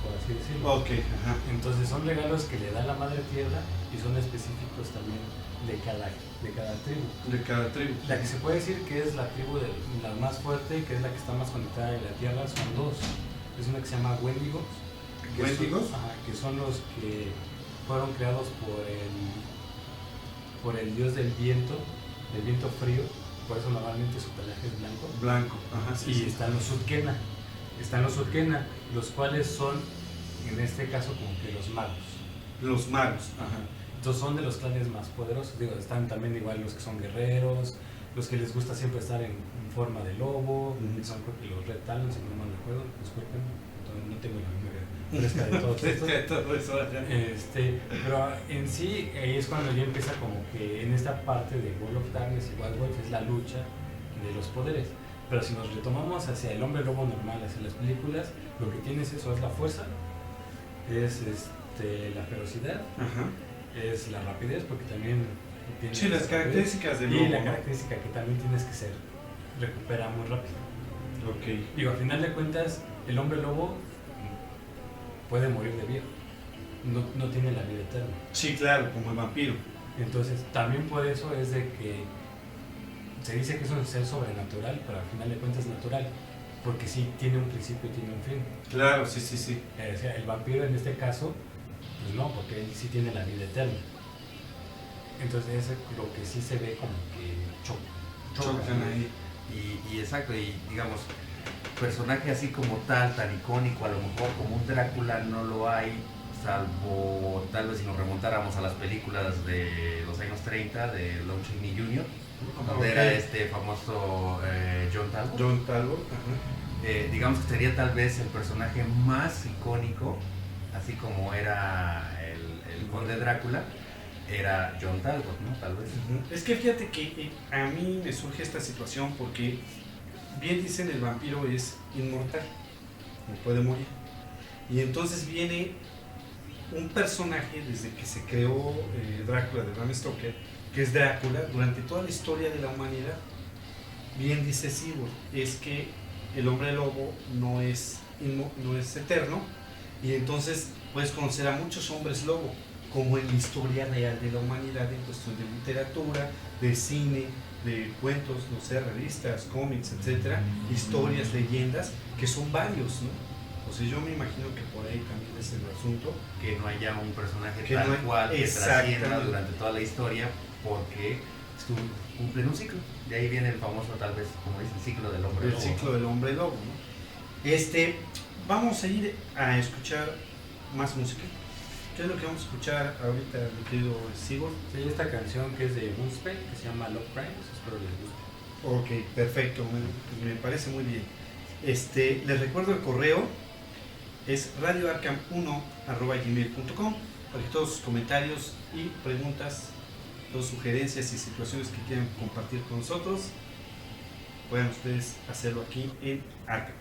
por así decirlo. Ok, ajá. Entonces son regalos que le da la madre tierra y son específicos también de cada tribu. De cada tribu. La que se puede decir que es la tribu la más fuerte y que es la que está más conectada en la tierra son dos. Es una que se llama Wendigos. ¿Wendigos? Que son los que fueron creados por el dios del viento frío. Por eso normalmente su pelaje es blanco. Blanco, ajá. Y Sí. están los Urkena. Los cuales son, en este caso, como que los magos. Los magos, ajá. Entonces son de los clanes más poderosos. Digo, están también igual los que son guerreros, los que les gusta siempre estar en forma de lobo, que son creo que los Red Talons, si no mal recuerdo, disculpen, no tengo la memoria fresca de todos estos. De todo eso, ajá. Pero en sí, ahí es cuando ya empieza como que en esta parte de World of Darkness y White Wolf es la lucha de los poderes. Pero si nos retomamos hacia el hombre lobo normal, hacia las películas, lo que tiene es eso, es la fuerza, es la ferocidad, Ajá. es la rapidez, porque también tiene Sí, las características del y lobo, la ¿no? característica que también tienes que ser, recupera muy rápido. Ok. Digo, al final de cuentas, el hombre lobo puede morir de viejo, no tiene la vida eterna. Sí, claro, como el vampiro. Entonces, también por eso es de que se dice que es un ser sobrenatural, pero al final de cuentas es natural, porque sí tiene un principio y tiene un fin. Claro, sí, sí, sí. O sea, el vampiro en este caso, pues no, porque él sí tiene la vida eterna. Entonces, eso es lo que sí se ve como que Chocan ahí. Y exacto, y digamos, personaje así como tal, tan icónico, a lo mejor como un Drácula no lo hay, salvo tal vez si nos remontáramos a las películas de los años 30 de Lon Chaney Jr., donde Ok. era este famoso John Talbot. John Talbot, ajá. Digamos que sería tal vez el personaje más icónico, así como era el conde Drácula, era John Talbot, ¿no? Tal vez. Es que fíjate que a mí me surge esta situación porque bien dicen el vampiro es inmortal, no puede morir. Y entonces viene un personaje desde que se creó Drácula de Bram Stoker, que es Drácula, durante toda la historia de la humanidad. Bien dice Sigurd, es que el hombre lobo no es eterno, y entonces puedes conocer a muchos hombres lobo, como en la historia real de la humanidad, en cuestión de literatura, de cine, de cuentos, no sé, revistas, cómics, etcétera, historias, leyendas, que son varios, ¿no? O sea, yo me imagino que por ahí también es el asunto. Que no haya un personaje Que tal no hay- cual que exactamente. trascienda durante toda la historia, porque cumplen un ciclo. De ahí viene el famoso, tal vez, como dice, el ciclo del hombre El lobo, ciclo ¿no? del hombre lobo, ¿no? Vamos a ir a escuchar más música. ¿Qué es lo que vamos a escuchar ahorita, mi querido Sigurd? Sí, esta canción que es de Moonspell, que se llama Love Crimes, espero les guste. Ok, perfecto, me parece muy bien. Les recuerdo el correo, es radioarcam1@gmail.com, para que todos sus comentarios y preguntas, todas sugerencias y situaciones que quieran compartir con nosotros, puedan ustedes hacerlo aquí en Arcam.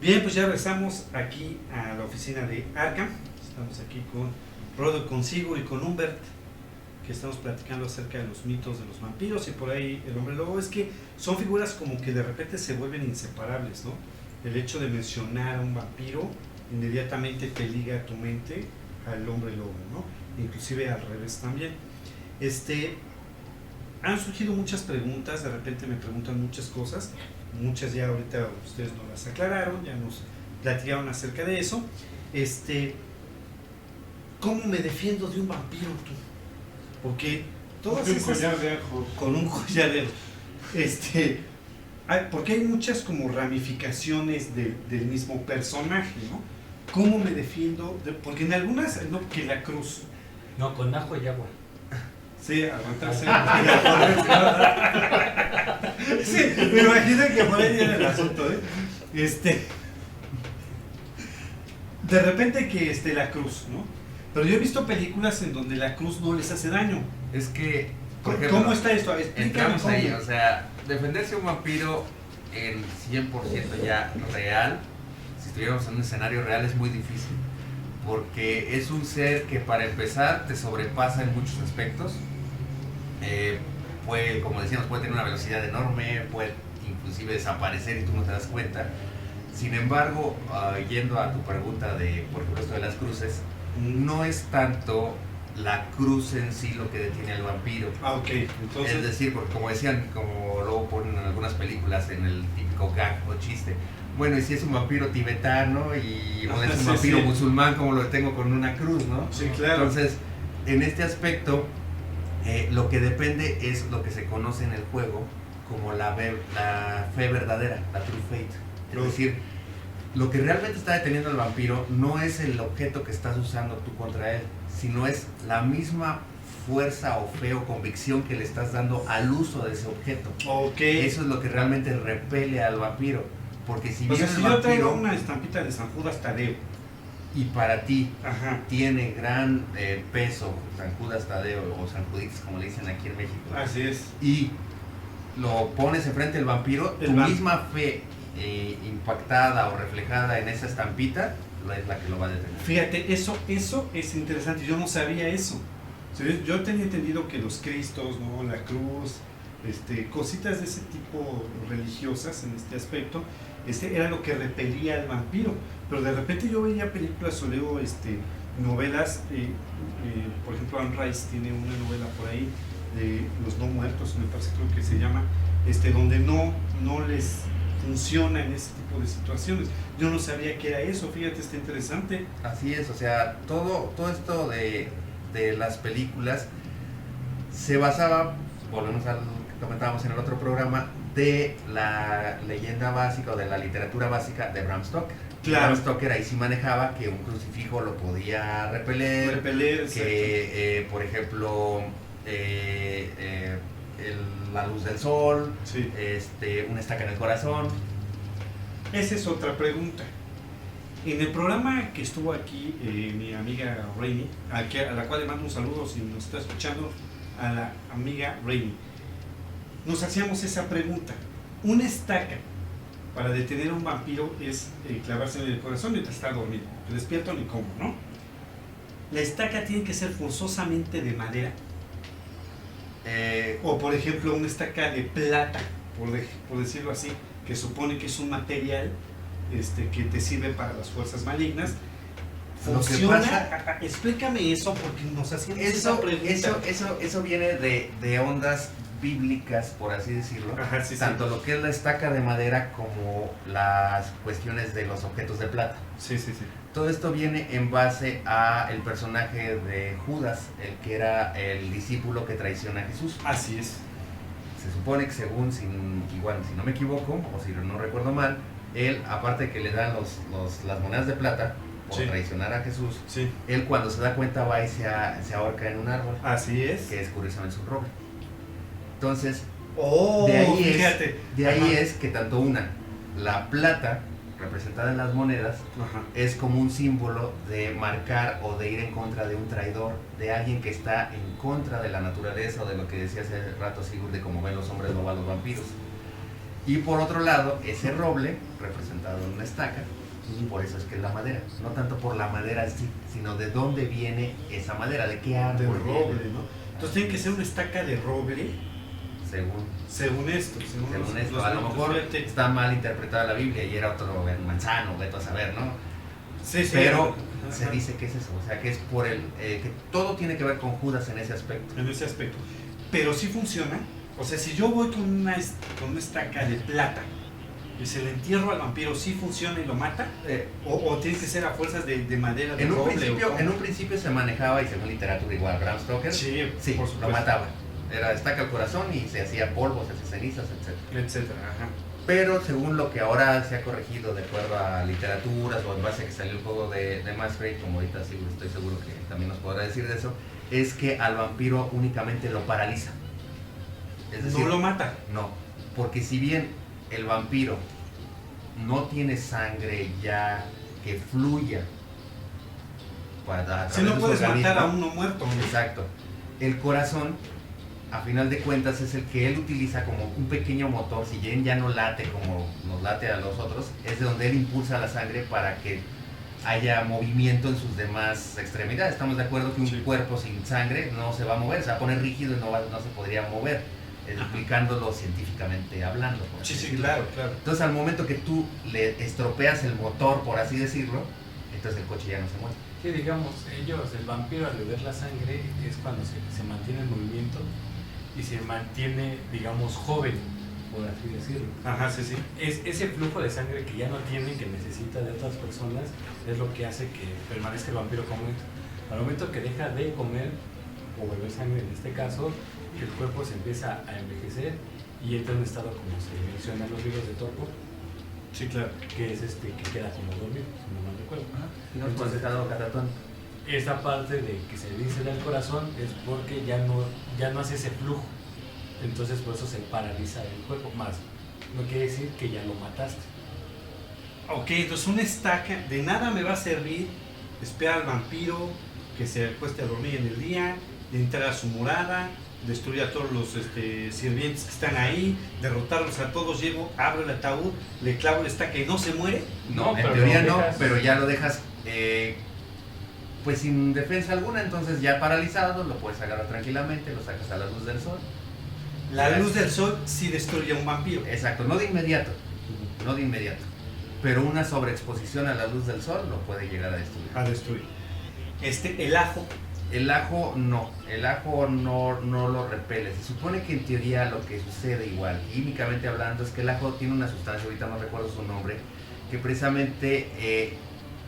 Bien, pues ya regresamos aquí a la oficina de Arkham. Estamos aquí con Rodo, consigo y con Humbert, que estamos platicando acerca de los mitos de los vampiros y por ahí el hombre lobo. Es que son figuras como que de repente se vuelven inseparables, ¿no? El hecho de mencionar a un vampiro inmediatamente te liga a tu mente al hombre lobo, ¿no? Inclusive al revés también. Han surgido muchas preguntas, de repente me preguntan muchas cosas, muchas ya ahorita ustedes nos las aclararon, ya nos platicaron acerca de eso. ¿Cómo me defiendo de un vampiro tú? Porque todas Un esas... collar de ajos. Con un collar de... porque hay muchas como ramificaciones del mismo personaje, ¿no? ¿Cómo me defiendo? Porque en algunas, no, que la cruz. No, con ajo y agua. Sí, aguantarse. Sí, me imagino que por ahí viene el asunto, ¿eh? De repente que la cruz, ¿no? Pero yo he visto películas en donde la cruz no les hace daño. Es que, por ejemplo, ¿Cómo está esto? A ver, explícame entramos cómo. ahí, o sea, defenderse de un vampiro en 100% ya real, si estuviéramos en un escenario real, es muy difícil. Porque es un ser que, para empezar, te sobrepasa en muchos aspectos. Puede, como decíamos, puede tener una velocidad enorme, puede inclusive desaparecer y tú no te das cuenta. Sin embargo, yendo a tu pregunta de, por ejemplo, esto de las cruces, no es tanto la cruz en sí lo que detiene al vampiro. Ah, ok. Entonces, Es decir, porque como decían, como luego ponen en algunas películas en el típico gag o chiste, bueno, y si es un vampiro tibetano y o es un vampiro musulmán, como lo tengo con una cruz, ¿no? sí, claro. Entonces, en este aspecto, lo que depende es lo que se conoce en el juego como la fe verdadera, la true faith. Es decir, lo que realmente está deteniendo al vampiro no es el objeto que estás usando tú contra él, sino es la misma fuerza o fe o convicción que le estás dando al uso de ese objeto. Ok. Eso es lo que realmente repele al vampiro. Porque si O bien sea, el si yo traigo vampiro, una estampita de San Judas Tadeo, y para ti ajá, tiene gran peso San Judas Tadeo o San Juditas, como le dicen aquí en México, así es. y lo pones enfrente del vampiro, tu misma fe impactada o reflejada en esa estampita es la que lo va a detener. Fíjate, eso es interesante, yo no sabía eso. O sea, yo tenía entendido que los cristos, ¿no? La cruz, cositas de ese tipo religiosas en este aspecto, era lo que repelía al vampiro. Pero de repente yo veía películas o leo novelas, por ejemplo Anne Rice tiene una novela por ahí de Los No Muertos, me parece, creo que se llama, donde no les funciona en ese tipo de situaciones. Yo no sabía que era eso, fíjate, está interesante. Así es, o sea, todo esto de las películas se basaba, volvemos a lo que comentábamos en el otro programa, de la leyenda básica o de la literatura básica de Bram Stoker. Claro. Bram Stoker ahí sí manejaba que un crucifijo lo podía repeler, que por ejemplo la luz del sol, sí. Una estaca en el corazón. Esa es otra pregunta. En el programa que estuvo aquí mi amiga Rainy, a la cual le mando un saludo si nos está escuchando, a la amiga Rainy, nos hacíamos esa pregunta. Una estaca para detener a un vampiro es clavarse en el corazón mientras está dormido, despierto ni cómo, ¿no? La estaca tiene que ser forzosamente de madera, o por ejemplo una estaca de plata, por decirlo así, que supone que es un material que te sirve para las fuerzas malignas. ¿Funciona? Explícame eso, porque nos hacíamos esa pregunta. Eso viene de ondas bíblicas, por así decirlo. Ajá, sí, tanto lo que es la estaca de madera como las cuestiones de los objetos de plata. Sí. Todo esto viene en base a el personaje de Judas, el que era el discípulo que traiciona a Jesús. Así es. Se supone que según, si no me equivoco, o si no recuerdo mal, él, aparte de que le dan las monedas de plata por traicionar a Jesús, él cuando se da cuenta va y se ahorca en un árbol. Así es. Que es curiosamente su robe. Entonces, fíjate. de ahí es que tanto la plata representada en las monedas, es como un símbolo de marcar o de ir en contra de un traidor, de alguien que está en contra de la naturaleza o de lo que decía hace rato Sigurd, de cómo ven los hombres lobo a los vampiros. Y por otro lado, ese roble, representado en una estaca, por eso es que es la madera. No tanto por la madera en sí, sino de dónde viene esa madera, de qué árbol De viene. roble, ¿no? Entonces tiene que ser una estaca de roble, según esto. Según esto, los a lo mitos, mejor fíjate. está mal interpretada la Biblia y era otro manzano, vete a saber, ¿no? Sí, Pero ajá. se dice que es eso, o sea, que es por el que todo tiene que ver con Judas en ese aspecto. En ese aspecto. Pero sí funciona. O sea, si yo voy con una estaca de plata y se le entierro al vampiro, ¿sí funciona y lo mata? ¿O tiene que ser a fuerzas de madera, de En un, roble? principio, ¿o cómo? en un principio se manejaba, y según literatura igual, Bram Stoker, Sí, sí, por lo supuesto. mataba. Era estaca al corazón y se hacía polvo, se hacía cenizas, etc. Etcétera, ajá. Pero según lo que ahora se ha corregido de acuerdo a literaturas o en base a que salió el juego de Masquerade, como ahorita sí estoy seguro que también nos podrá decir de eso, es que al vampiro únicamente lo paraliza. Es decir, No lo mata. no, porque si bien el vampiro no tiene sangre ya que fluya a Si no través de su puedes matar a organismo, uno muerto. exacto, el corazón a final de cuentas es el que él utiliza como un pequeño motor. Si bien ya no late como nos late a los otros, es de donde él impulsa la sangre para que haya movimiento en sus demás extremidades. Estamos de acuerdo que un Sí. cuerpo sin sangre no se va a mover, se va a poner rígido y no se podría mover, explicándolo científicamente hablando. por así Sí, decirlo. claro. Entonces al momento que tú le estropeas el motor, por así decirlo, entonces el coche ya no se mueve. Sí, digamos, el vampiro al beber la sangre es cuando se mantiene en movimiento y se mantiene, digamos, joven, por así decirlo. Ajá, sí. Es ese flujo de sangre que ya no tiene, que necesita de otras personas, es lo que hace que permanezca el vampiro como es. Al momento que deja de comer o beber sangre en este caso, el cuerpo se empieza a envejecer y entra en un estado, como se menciona en los libros de torpor, Sí, claro. que es que queda como dormido, si no mal recuerdo. No es considerado catatón. Esta parte de que se dice del corazón es porque ya no hace ese flujo, entonces por eso se paraliza el cuerpo, más no quiere decir que ya lo mataste. Ok, entonces una estaca de nada me va a servir esperar al vampiro que se acueste a dormir en el día, de entrar a su morada, destruir a todos los sirvientes que están ahí, derrotarlos a todos, llego, abro el ataúd, le clavo la estaca y no se muere. No, No, en pero teoría lo no, dejas- pero ya lo dejas pues sin defensa alguna, entonces ya paralizado, lo puedes agarrar tranquilamente, lo sacas a la luz del sol. La luz del sol sí destruye a un vampiro. Exacto, no de inmediato, pero una sobreexposición a la luz del sol lo puede llegar a destruir. A destruir. El ajo, El ajo no lo repele. Se supone que en teoría lo que sucede igual, químicamente hablando, es que el ajo tiene una sustancia, ahorita no recuerdo su nombre, que precisamente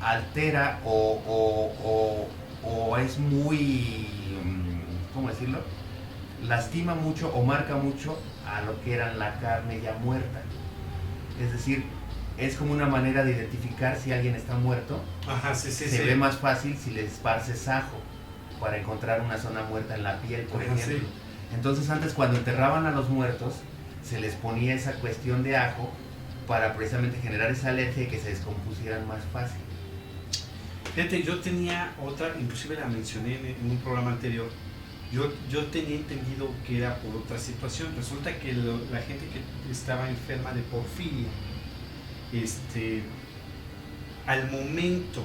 altera o es muy, ¿cómo decirlo? Lastima mucho o marca mucho a lo que era la carne ya muerta. Es decir, es como una manera de identificar si alguien está muerto. ajá, sí. Se ve más fácil si le esparces ajo para encontrar una zona muerta en la piel, por Ajá, ejemplo. sí. Entonces antes, cuando enterraban a los muertos, se les ponía esa cuestión de ajo para precisamente generar esa alergia y que se descompusieran más fácil. Fíjate, yo tenía otra, inclusive la mencioné en un programa anterior. Yo tenía entendido que era por otra situación. Resulta que la gente que estaba enferma de porfiria, al momento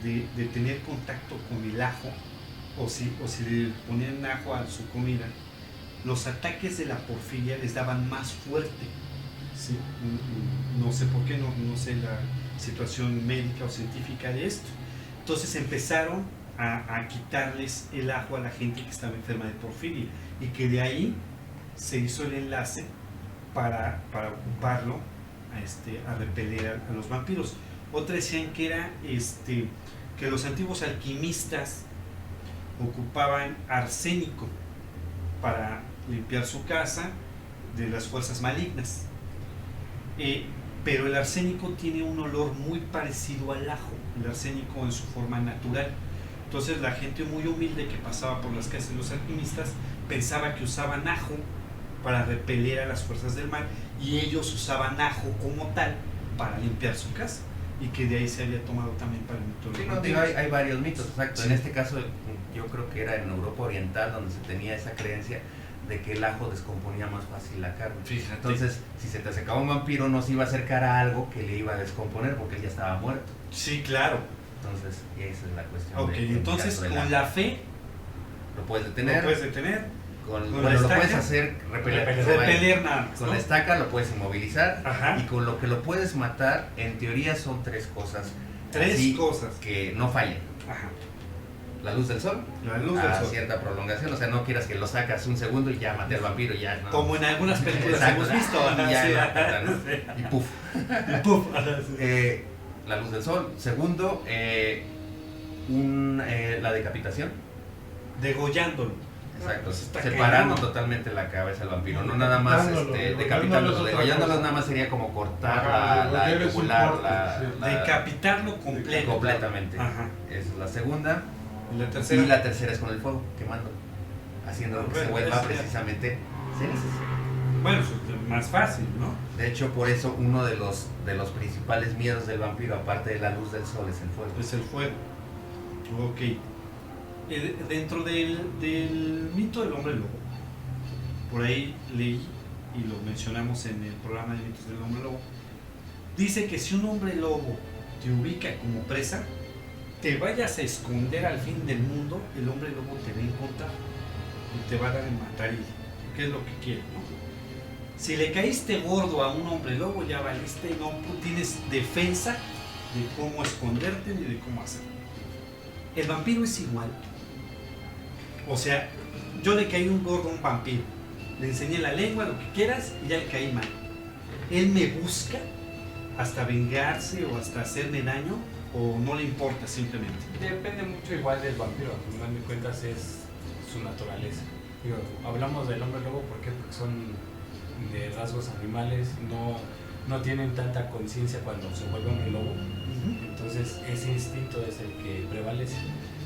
de tener contacto con el ajo, o si le ponían ajo a su comida, los ataques de la porfiria les daban más fuerte. ¿Sí? No sé por qué, no sé la situación médica o científica de esto. Entonces empezaron a quitarles el ajo a la gente que estaba enferma de porfiria, y que de ahí se hizo el enlace para ocuparlo a repeler a los vampiros. Otra decían que era que los antiguos alquimistas ocupaban arsénico para limpiar su casa de las fuerzas malignas. Pero el arsénico tiene un olor muy parecido al ajo, el arsénico en su forma natural. Entonces la gente muy humilde que pasaba por las casas de los alquimistas pensaba que usaban ajo para repeler a las fuerzas del mal, y ellos usaban ajo como tal para limpiar su casa, y que de ahí se había tomado también para el mito de Sí, los no, digo, vampiros. hay varios mitos, exacto. Sí. En este caso, yo creo que era en Europa Oriental donde se tenía esa creencia de que el ajo descomponía más fácil la carne. Fíjate. Entonces, si se te acercaba un vampiro, no se iba a acercar a algo que le iba a descomponer porque él ya estaba muerto. Sí, claro. Entonces, esa es la cuestión. Ok, de entonces del con ajo. la fe Lo puedes detener. lo puedes detener. Con la bueno, lo estaca, puedes hacer repeler. Repeler nada más, Con ¿no? la estaca lo puedes inmovilizar. Ajá. Y con lo que lo puedes matar, en teoría son 3 cosas. Tres así cosas. que no fallen. Ajá. La luz del sol, La luz del a sol. cierta prolongación, o sea, no quieras que lo sacas un segundo y ya maté al vampiro, ya no. Como en algunas películas Exacto, hemos visto. y Ajá, ya sí. lo matan, ¿no? Y puf. Y puf. Ajá, sí. La luz del sol. Segundo, la decapitación. Degollándolo. Exacto, Pues está separando cañón. totalmente la cabeza del vampiro, no nada más Decapitándolo, decapitándolo, degollándolo es otra degollándolo cosa. nada más sería como cortar Ajá, la degollar es un yugular, corte, sí. Decapitarlo completo. completamente. Ajá. Esa es la segunda. Y la tercera. Y la tercera es con el fuego, quemando, haciendo que se Bueno, vuelva eso ya. precisamente cenizas. Bueno, eso es más fácil, ¿no? De hecho, por eso uno de los principales miedos del vampiro, aparte de la luz del sol, es el fuego. Es el fuego. Ok. Dentro del mito del hombre lobo, por ahí leí, y lo mencionamos en el programa de mitos del hombre lobo, dice que si un hombre lobo te ubica como presa, te vayas a esconder al fin del mundo, el hombre lobo te va a encontrar y te va a dar en matar, y qué es lo que quiere, ¿no? Si le caíste gordo a un hombre lobo, ya valiste, no tienes defensa de cómo esconderte ni de cómo hacerlo. El vampiro es igual. O sea, yo le caí un gordo a un vampiro, le enseñé la lengua, lo que quieras, y ya le caí mal. Él me busca hasta vengarse o hasta hacerme daño, o no le importa simplemente. Depende mucho igual del vampiro, al final de cuentas es su naturaleza. Digo, hablamos del hombre lobo porque son de rasgos animales, no tienen tanta conciencia cuando se vuelve hombre lobo, entonces ese instinto es el que prevalece.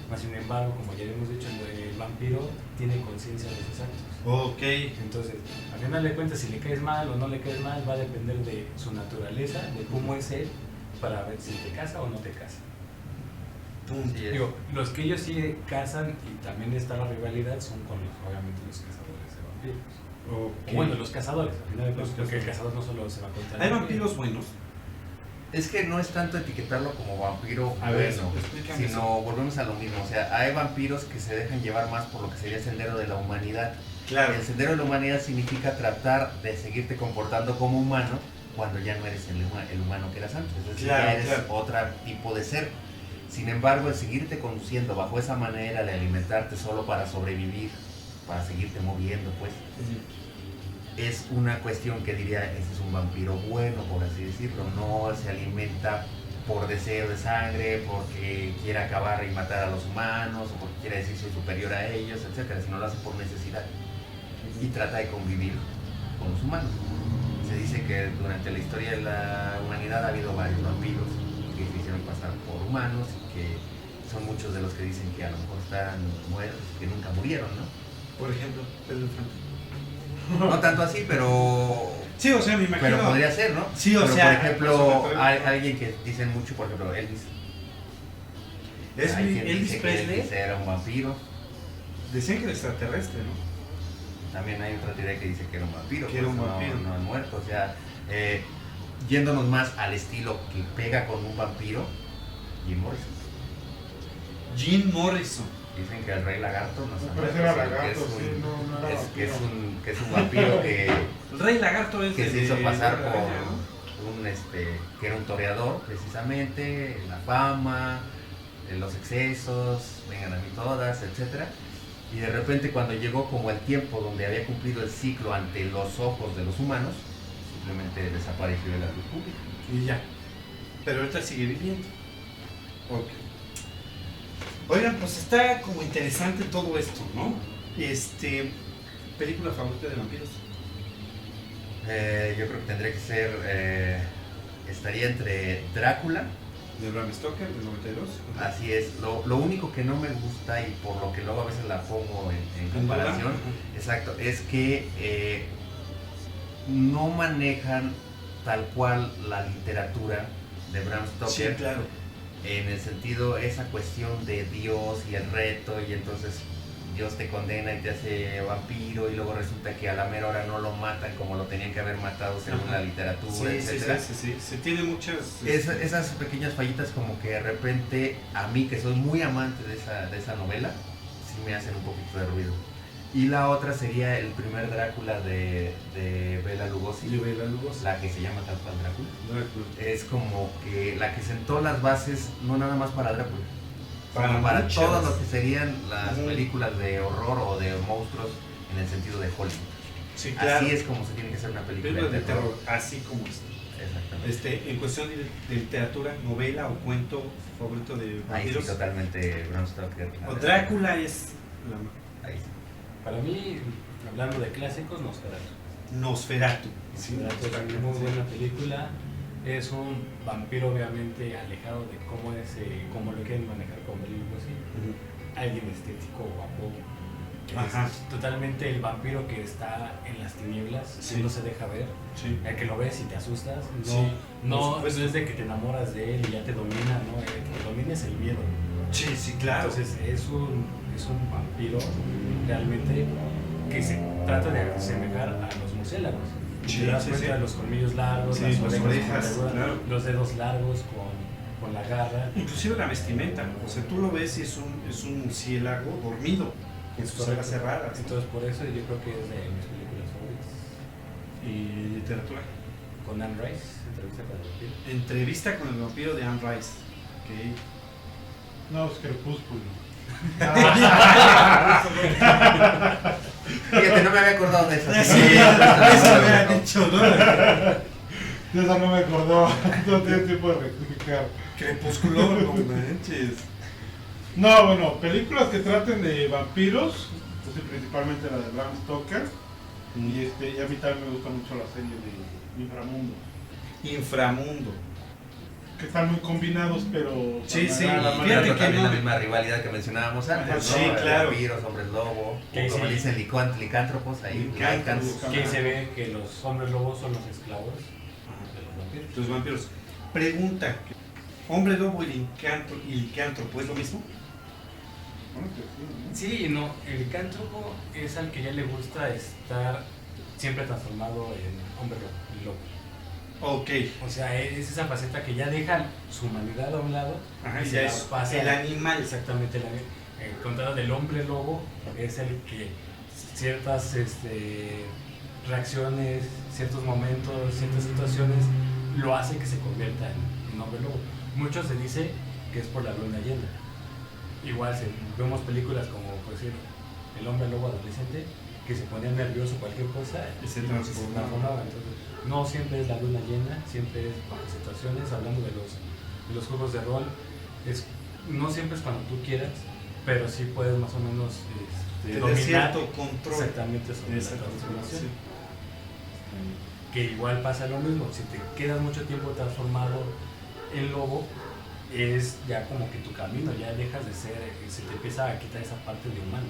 Más sin embargo, como ya hemos dicho, el vampiro tiene conciencia de sus actos. Ok. Entonces, al final de cuentas, si le caes mal o no le caes mal, va a depender de su naturaleza, de cómo es él, para ver si te casa o no te casa. Sí, es. Digo, los que ellos sí cazan, y también está la rivalidad, son con obviamente los cazadores de vampiros. Ok. O bueno, los cazadores, al final de Los cuentas, porque el cazadores. cazador no solo se va contra Hay el vampiros buenos. Es que no es tanto etiquetarlo como vampiro A ver, bueno, explícame sino eso. volvemos a lo mismo. O sea, hay vampiros que se dejan llevar más por lo que sería el sendero de la humanidad. Claro. El sendero de la humanidad significa tratar de seguirte comportando como humano cuando ya no eres el humano que eras antes. Es decir, Claro, ya eres claro. otro tipo de ser. Sin embargo, el seguirte conduciendo bajo esa manera de alimentarte solo para sobrevivir, para seguirte moviendo, pues, es una cuestión que diría, ese es un vampiro bueno, por así decirlo. No se alimenta por deseo de sangre, porque quiere acabar y matar a los humanos, o porque quiere decir soy superior a ellos, etcétera, sino lo hace por necesidad y trata de convivir con los humanos. Se dice que durante la historia de la humanidad ha habido varios vampiros que se hicieron pasar por humanos y que son muchos de los que dicen que a lo mejor están muertos, que nunca murieron, ¿no? Por ejemplo, Pedro Infante. No tanto así, pero Sí, o sea, me imagino. pero podría ser, ¿no? Sí, o pero sea, por ejemplo, pero- hay alguien que dicen mucho, por ejemplo, Elvis. Es Hay quien Elvis dice que Presley. Elvis era un vampiro. Decían que era extraterrestre, ¿no? También hay otra teoría que dice que era un vampiro. Que era un pues, vampiro. No ha muerto. O sea, yéndonos más al estilo que pega con un vampiro, Jim Morrison. Jim Morrison. Dicen que el rey lagarto no Me sabe, parece era que es lagarto, un- sí, no era que es vampiro. que es un vampiro que El Rey Lagarto es que de- se hizo de- pasar de- por ¿no? que era un toreador precisamente, la fama, los excesos, vengan a mí todas, etcétera. Y de repente cuando llegó como el tiempo donde había cumplido el ciclo ante los ojos de los humanos, simplemente desapareció de la luz pública. Y ya. Pero ahorita sigue viviendo. Ok. Oigan, pues está como interesante todo esto, ¿no? ¿Película favorita de vampiros? Yo creo que tendría que ser, estaría entre Drácula. De Bram Stoker, del 92. Así es, lo único que no me gusta y por lo que luego a veces la pongo en comparación, exacto, es que no manejan tal cual la literatura de Bram Sí, Stoker, claro. en el sentido, esa cuestión de Dios y el reto, y entonces Dios te condena y te hace vampiro y luego resulta que a la mera hora no lo matan como lo tenían que haber matado según Ajá. la literatura, Sí, etcétera. sí. Se tiene muchas... Esas pequeñas fallitas como que de repente a mí que soy muy amante de esa novela, sí me hacen un poquito de ruido. Y la otra sería el primer Drácula de Bela Lugosi, la que se llama tal cual Drácula. Es como que la que sentó las bases no nada más para Drácula, sino para muchas. todo lo que serían las Ujú. películas de horror o de monstruos en el sentido de Hollywood. Sí, claro. Así es como se tiene que hacer una película Películas de de terror. terror, así como es. Exactamente. En cuestión de literatura, novela o cuento favorito de Ahí sí, vampiros, totalmente Bram Stoker. o Drácula es Ahí sí. Para mí, hablando de clásicos, Nosferatu. Nosferatu. Nosferatu es una muy buena película. Es un vampiro obviamente alejado de cómo lo quieren manejar como algo así. Alguien estético, guapo. Ajá. Es totalmente el vampiro que está en las tinieblas, Sí. que no se deja ver. Sí. El que lo ves y te asustas. No, Sí, por no supuesto. es de que te enamoras de él y ya te domina, ¿no? El que te domina es el miedo. Sí, claro. Entonces es un vampiro realmente que se trata de asemejar a los murciélagos. Sí, Te das sí, cuenta sí. de los colmillos largos, Sí, las las orejas, orejas, puntiagudas, claro. los dedos largos con la garra. Inclusive la vestimenta, o sea, tú lo ves y es un murciélago dormido, con sus alas Correcto. cerradas. ¿no? Entonces por eso yo creo que es de mis películas favoritas. Y literatura. Con Anne Rice, entrevista con el vampiro. Entrevista con el vampiro de Anne Rice. Ok. No, es Crepúsculo. Fíjate, no me había acordado de eso. Sí, eso me han dicho, ¿no? De esa no me acordaba. No tenía tiempo de rectificar. Crepúsculo, no manches. No, bueno, películas que traten de vampiros, pues, principalmente la de Bram Stoker. Y a mí también me gusta mucho la serie de Inframundo. Inframundo. Que están muy combinados, pero... Sí, con sí, la fíjate manera que También no- la misma rivalidad que mencionábamos antes, ¿no? Sí, claro. Vampiros, hombres lobo, Que o como sí. dicen licántropos, ahí, Licántropos. lycans. Que se ve que los hombres lobos son los esclavos de los vampiros. Los vampiros. Pregunta: ¿hombre lobo y licántropo es lo mismo? Bueno, que sí, ¿no? Sí, no, el licántropo es al que ya le gusta estar siempre transformado en hombre lobo. Ok. O sea, es esa faceta que ya deja su humanidad a un lado. Ajá, y y se ya la es pasa el animal. Exactamente, el contrario del hombre lobo es el que ciertas reacciones, ciertos momentos, ciertas situaciones lo hace que se convierta en hombre lobo. Mucho se dice que es por la luna llena. Igual vemos películas como, por decir, el hombre lobo adolescente que se ponía nervioso cualquier cosa Y se y transformaba. Entonces, no siempre es la luna llena, siempre es bajo situaciones, hablando de los juegos de rol, no siempre es cuando tú quieras, pero sí puedes más o menos Tener dominar cierto control. exactamente sobre Esa la transformación. transformación. Que igual pasa lo mismo, si te quedas mucho tiempo transformado en lobo, es ya como que tu camino, ya dejas de ser, se te empieza a quitar esa parte de humano.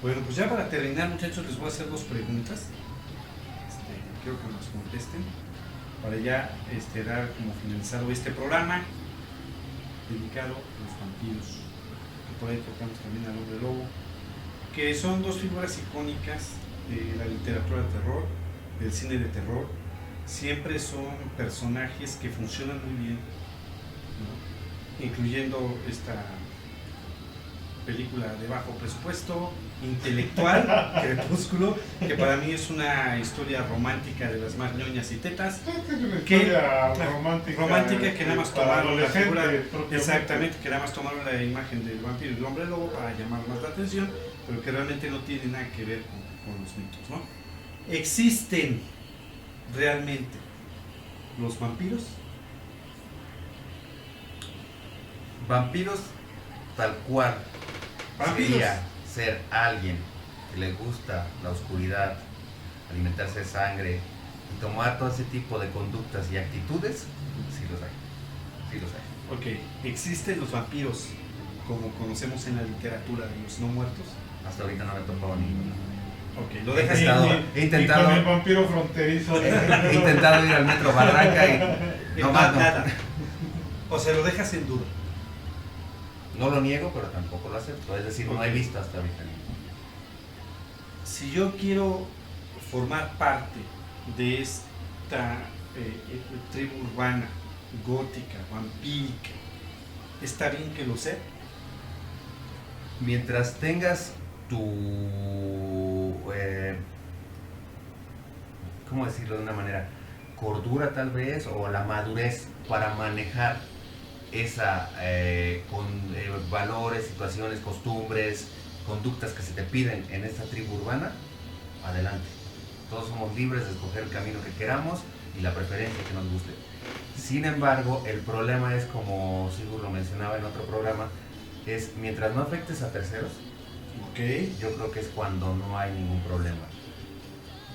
Bueno, pues ya para terminar, muchachos, les voy a hacer dos preguntas. Quiero que nos contesten para ya dar como finalizado este programa dedicado a los vampiros. Que por ahí tocamos también al hombre lobo, que son dos figuras icónicas de la literatura de terror, del cine de terror. Siempre son personajes que funcionan muy bien, ¿no? Incluyendo esta película de bajo presupuesto, intelectual, Crepúsculo, que para mí es una historia romántica de las más ñoñas y tetas. Es una ¿Qué? historia romántica. Que nada más para tomaron la figura, adolescentes, propiamente. exactamente, que nada más tomaron la imagen del vampiro y del hombre lobo para llamar más la atención, pero que realmente no tiene nada que ver con los mitos, ¿no? ¿Existen realmente los vampiros? Vampiros, tal cual, Vampiros. sería ser alguien que le gusta la oscuridad, alimentarse de sangre y tomar todo ese tipo de conductas y actitudes, sí los hay. Sí los hay. Ok, ¿existen los vampiros como conocemos en la literatura de los no muertos? Hasta ahorita no me he topado ninguno. Ok, lo He dejas intentado- en... he intentado- Y con el vampiro fronterizo. He intentado ir al metro Barranca y no más no. nada. O sea, lo dejas en duda. No lo niego, pero tampoco lo acepto. Es decir, no he visto hasta ahorita. Si yo quiero formar parte de esta tribu urbana, gótica, vampírica, ¿está bien que lo sea? Mientras tengas tu... ¿cómo decirlo de una manera? Cordura tal vez, o la madurez para manejar esa con valores, situaciones, costumbres, conductas que se te piden en esta tribu urbana, adelante. Todos somos libres de escoger el camino que queramos y la preferencia que nos guste. Sin embargo, el problema es, como Sigur lo mencionaba en otro programa, es mientras no afectes a terceros, yo creo que es cuando no hay ningún problema.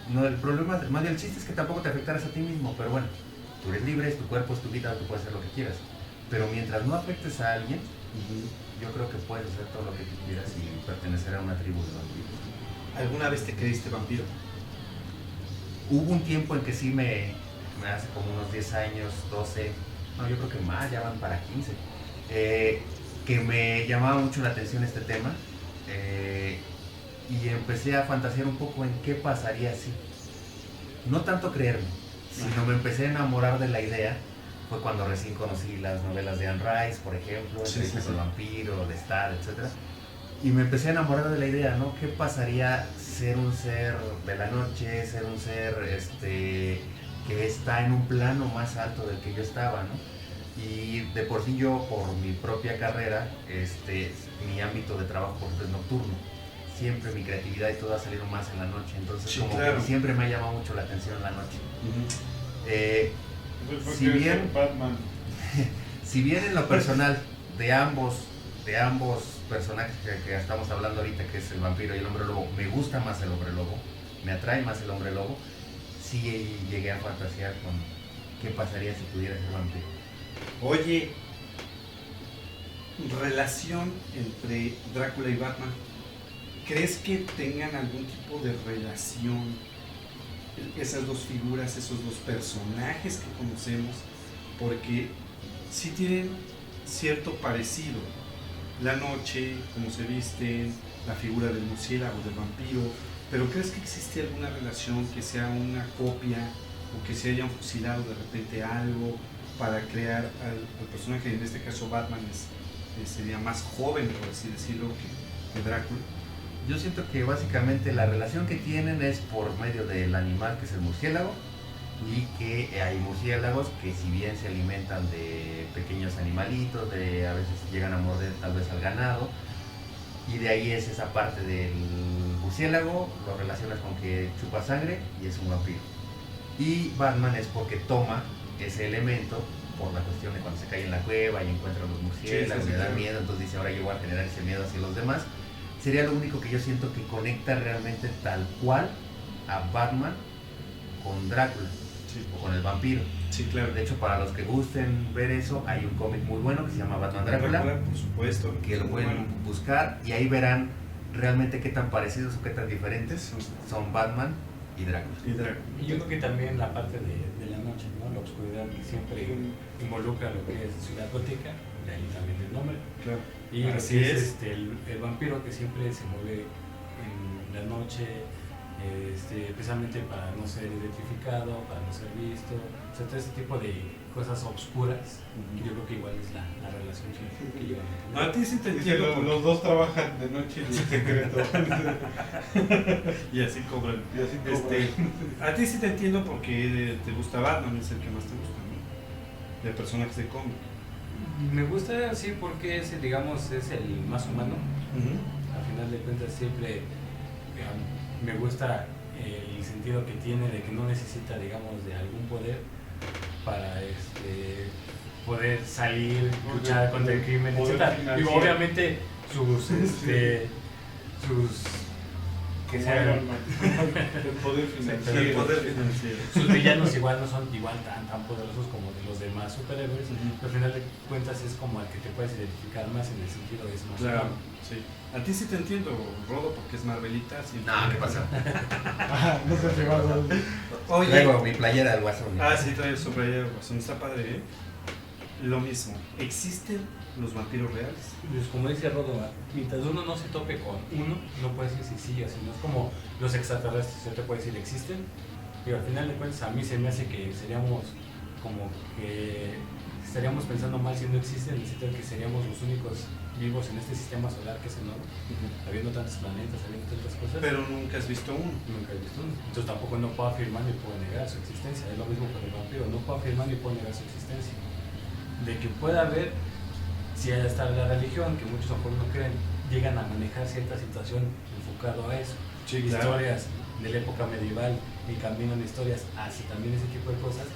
No, el problema, más bien el chiste es que tampoco te afectaras a ti mismo, pero bueno, tú eres libre, es tu cuerpo, es tu vida, tú puedes hacer lo que quieras. Pero mientras no afectes a alguien, yo creo que puedes hacer todo lo que tú quieras y pertenecer a una tribu de vampiros. ¿Alguna vez te creíste vampiro? Hubo un tiempo en que sí hace como unos 10 años, 12, no, yo creo que más, ya van para 15, que me llamaba mucho la atención este tema, y empecé a fantasear un poco en qué pasaría si. No tanto creerme, sino me empecé a enamorar de la idea. Fue cuando recién conocí las novelas de Anne Rice, por ejemplo, El vampiro, de Star, etc. Y me empecé a enamorar de la idea, ¿no? ¿Qué pasaría ser un ser de la noche, ser un ser que está en un plano más alto del que yo estaba, ¿no? Y de por sí yo, por mi propia carrera, mi ámbito de trabajo por ejemplo, es nocturno. Siempre mi creatividad y todo ha salido más en la noche, entonces sí, como claro. que siempre me ha llamado mucho la atención la noche. Si bien en lo personal de ambos personajes que estamos hablando ahorita, que es el vampiro y el hombre lobo, me gusta más el hombre lobo, me atrae más el hombre lobo, sí llegué a fantasear con qué pasaría si pudiera ser vampiro. Oye, relación entre Drácula y Batman, ¿crees que tengan algún tipo de relación esas dos figuras, esos dos personajes que conocemos? Porque sí tienen cierto parecido. La noche, cómo se visten, la figura del murciélago, del vampiro. ¿Pero crees que existe alguna relación, que sea una copia o que se hayan fusilado de repente algo para crear al personaje? En este caso Batman sería más joven, por así decirlo, que Drácula. Yo siento que básicamente la relación que tienen es por medio del animal que es el murciélago, y que hay murciélagos que si bien se alimentan de pequeños animalitos, a veces llegan a morder tal vez al ganado, y de ahí es esa parte del murciélago, lo relacionas con que chupa sangre y es un vampiro. Y Batman es porque toma ese elemento por la cuestión de cuando se cae en la cueva y encuentra los murciélagos, le da miedo, entonces dice ahora yo voy a generar ese miedo hacia los demás. Sería lo único que yo siento que conecta realmente tal cual a Batman con Drácula, o con el vampiro. Sí, claro. De hecho, para los que gusten ver eso, hay un cómic muy bueno que se llama Batman Drácula, por supuesto, que lo pueden buscar y ahí verán realmente qué tan parecidos o qué tan diferentes son Batman y Drácula. Y yo creo que también la parte de la noche, ¿no? La oscuridad que siempre involucra lo que es Ciudad Gótica, de ahí también el nombre. Claro. Y así es. El vampiro que siempre se mueve en la noche, precisamente para no ser identificado, para no ser visto, o sea, todo ese tipo de cosas obscuras, que yo creo que igual es la relación que llevan. No, a ti sí te entiendo. Los dos trabajan de noche y en secreto. Y así cobran. A ti sí te entiendo porque te gusta Batman, es el que más te gusta, ¿no? De personajes de cómic. Me gusta, sí, porque es, digamos, es el más humano. Al final de cuentas siempre me gusta el sentido que tiene de que no necesita, digamos, de algún poder para poder salir, luchar contra el crimen, etc. Digo, obviamente sus que sea el poder financiero. El poder financiero. Sus villanos igual no son igual tan poderosos como de los demás superhéroes, pero al final de cuentas es como el que te puedes identificar más en el sentido de eso. Claro, sí. A ti sí te entiendo, Rodo, porque es Marvelita. No, ¿qué pasa? No sé si vas a... Oye, traigo mi playera del Guasón. Sí, traigo su playera del Guasón, está padre, ¿eh? lo mismo. ¿Existen los vampiros reales? Pues como dice Rodo, mientras uno no se tope con uno, no puede decir si sí o si no. Es como los extraterrestres, yo te puedo decir existen, pero al final de cuentas a mí se me hace que seríamos como que estaríamos pensando mal si no existen, en el sentido de que seríamos los únicos vivos en este sistema solar que es enorme, habiendo tantos planetas, habiendo tantas cosas. Pero nunca has visto uno. Nunca he visto uno. Entonces tampoco no puedo afirmar ni puedo negar su existencia. Es lo mismo con el vampiro, no puedo afirmar ni puedo negar su existencia. De que pueda haber, si hasta la religión, que muchos a lo mejor no creen, llegan a manejar cierta situación enfocado a eso. Sí, claro. Historias de la época medieval y caminan historias hacia también ese tipo de cosas,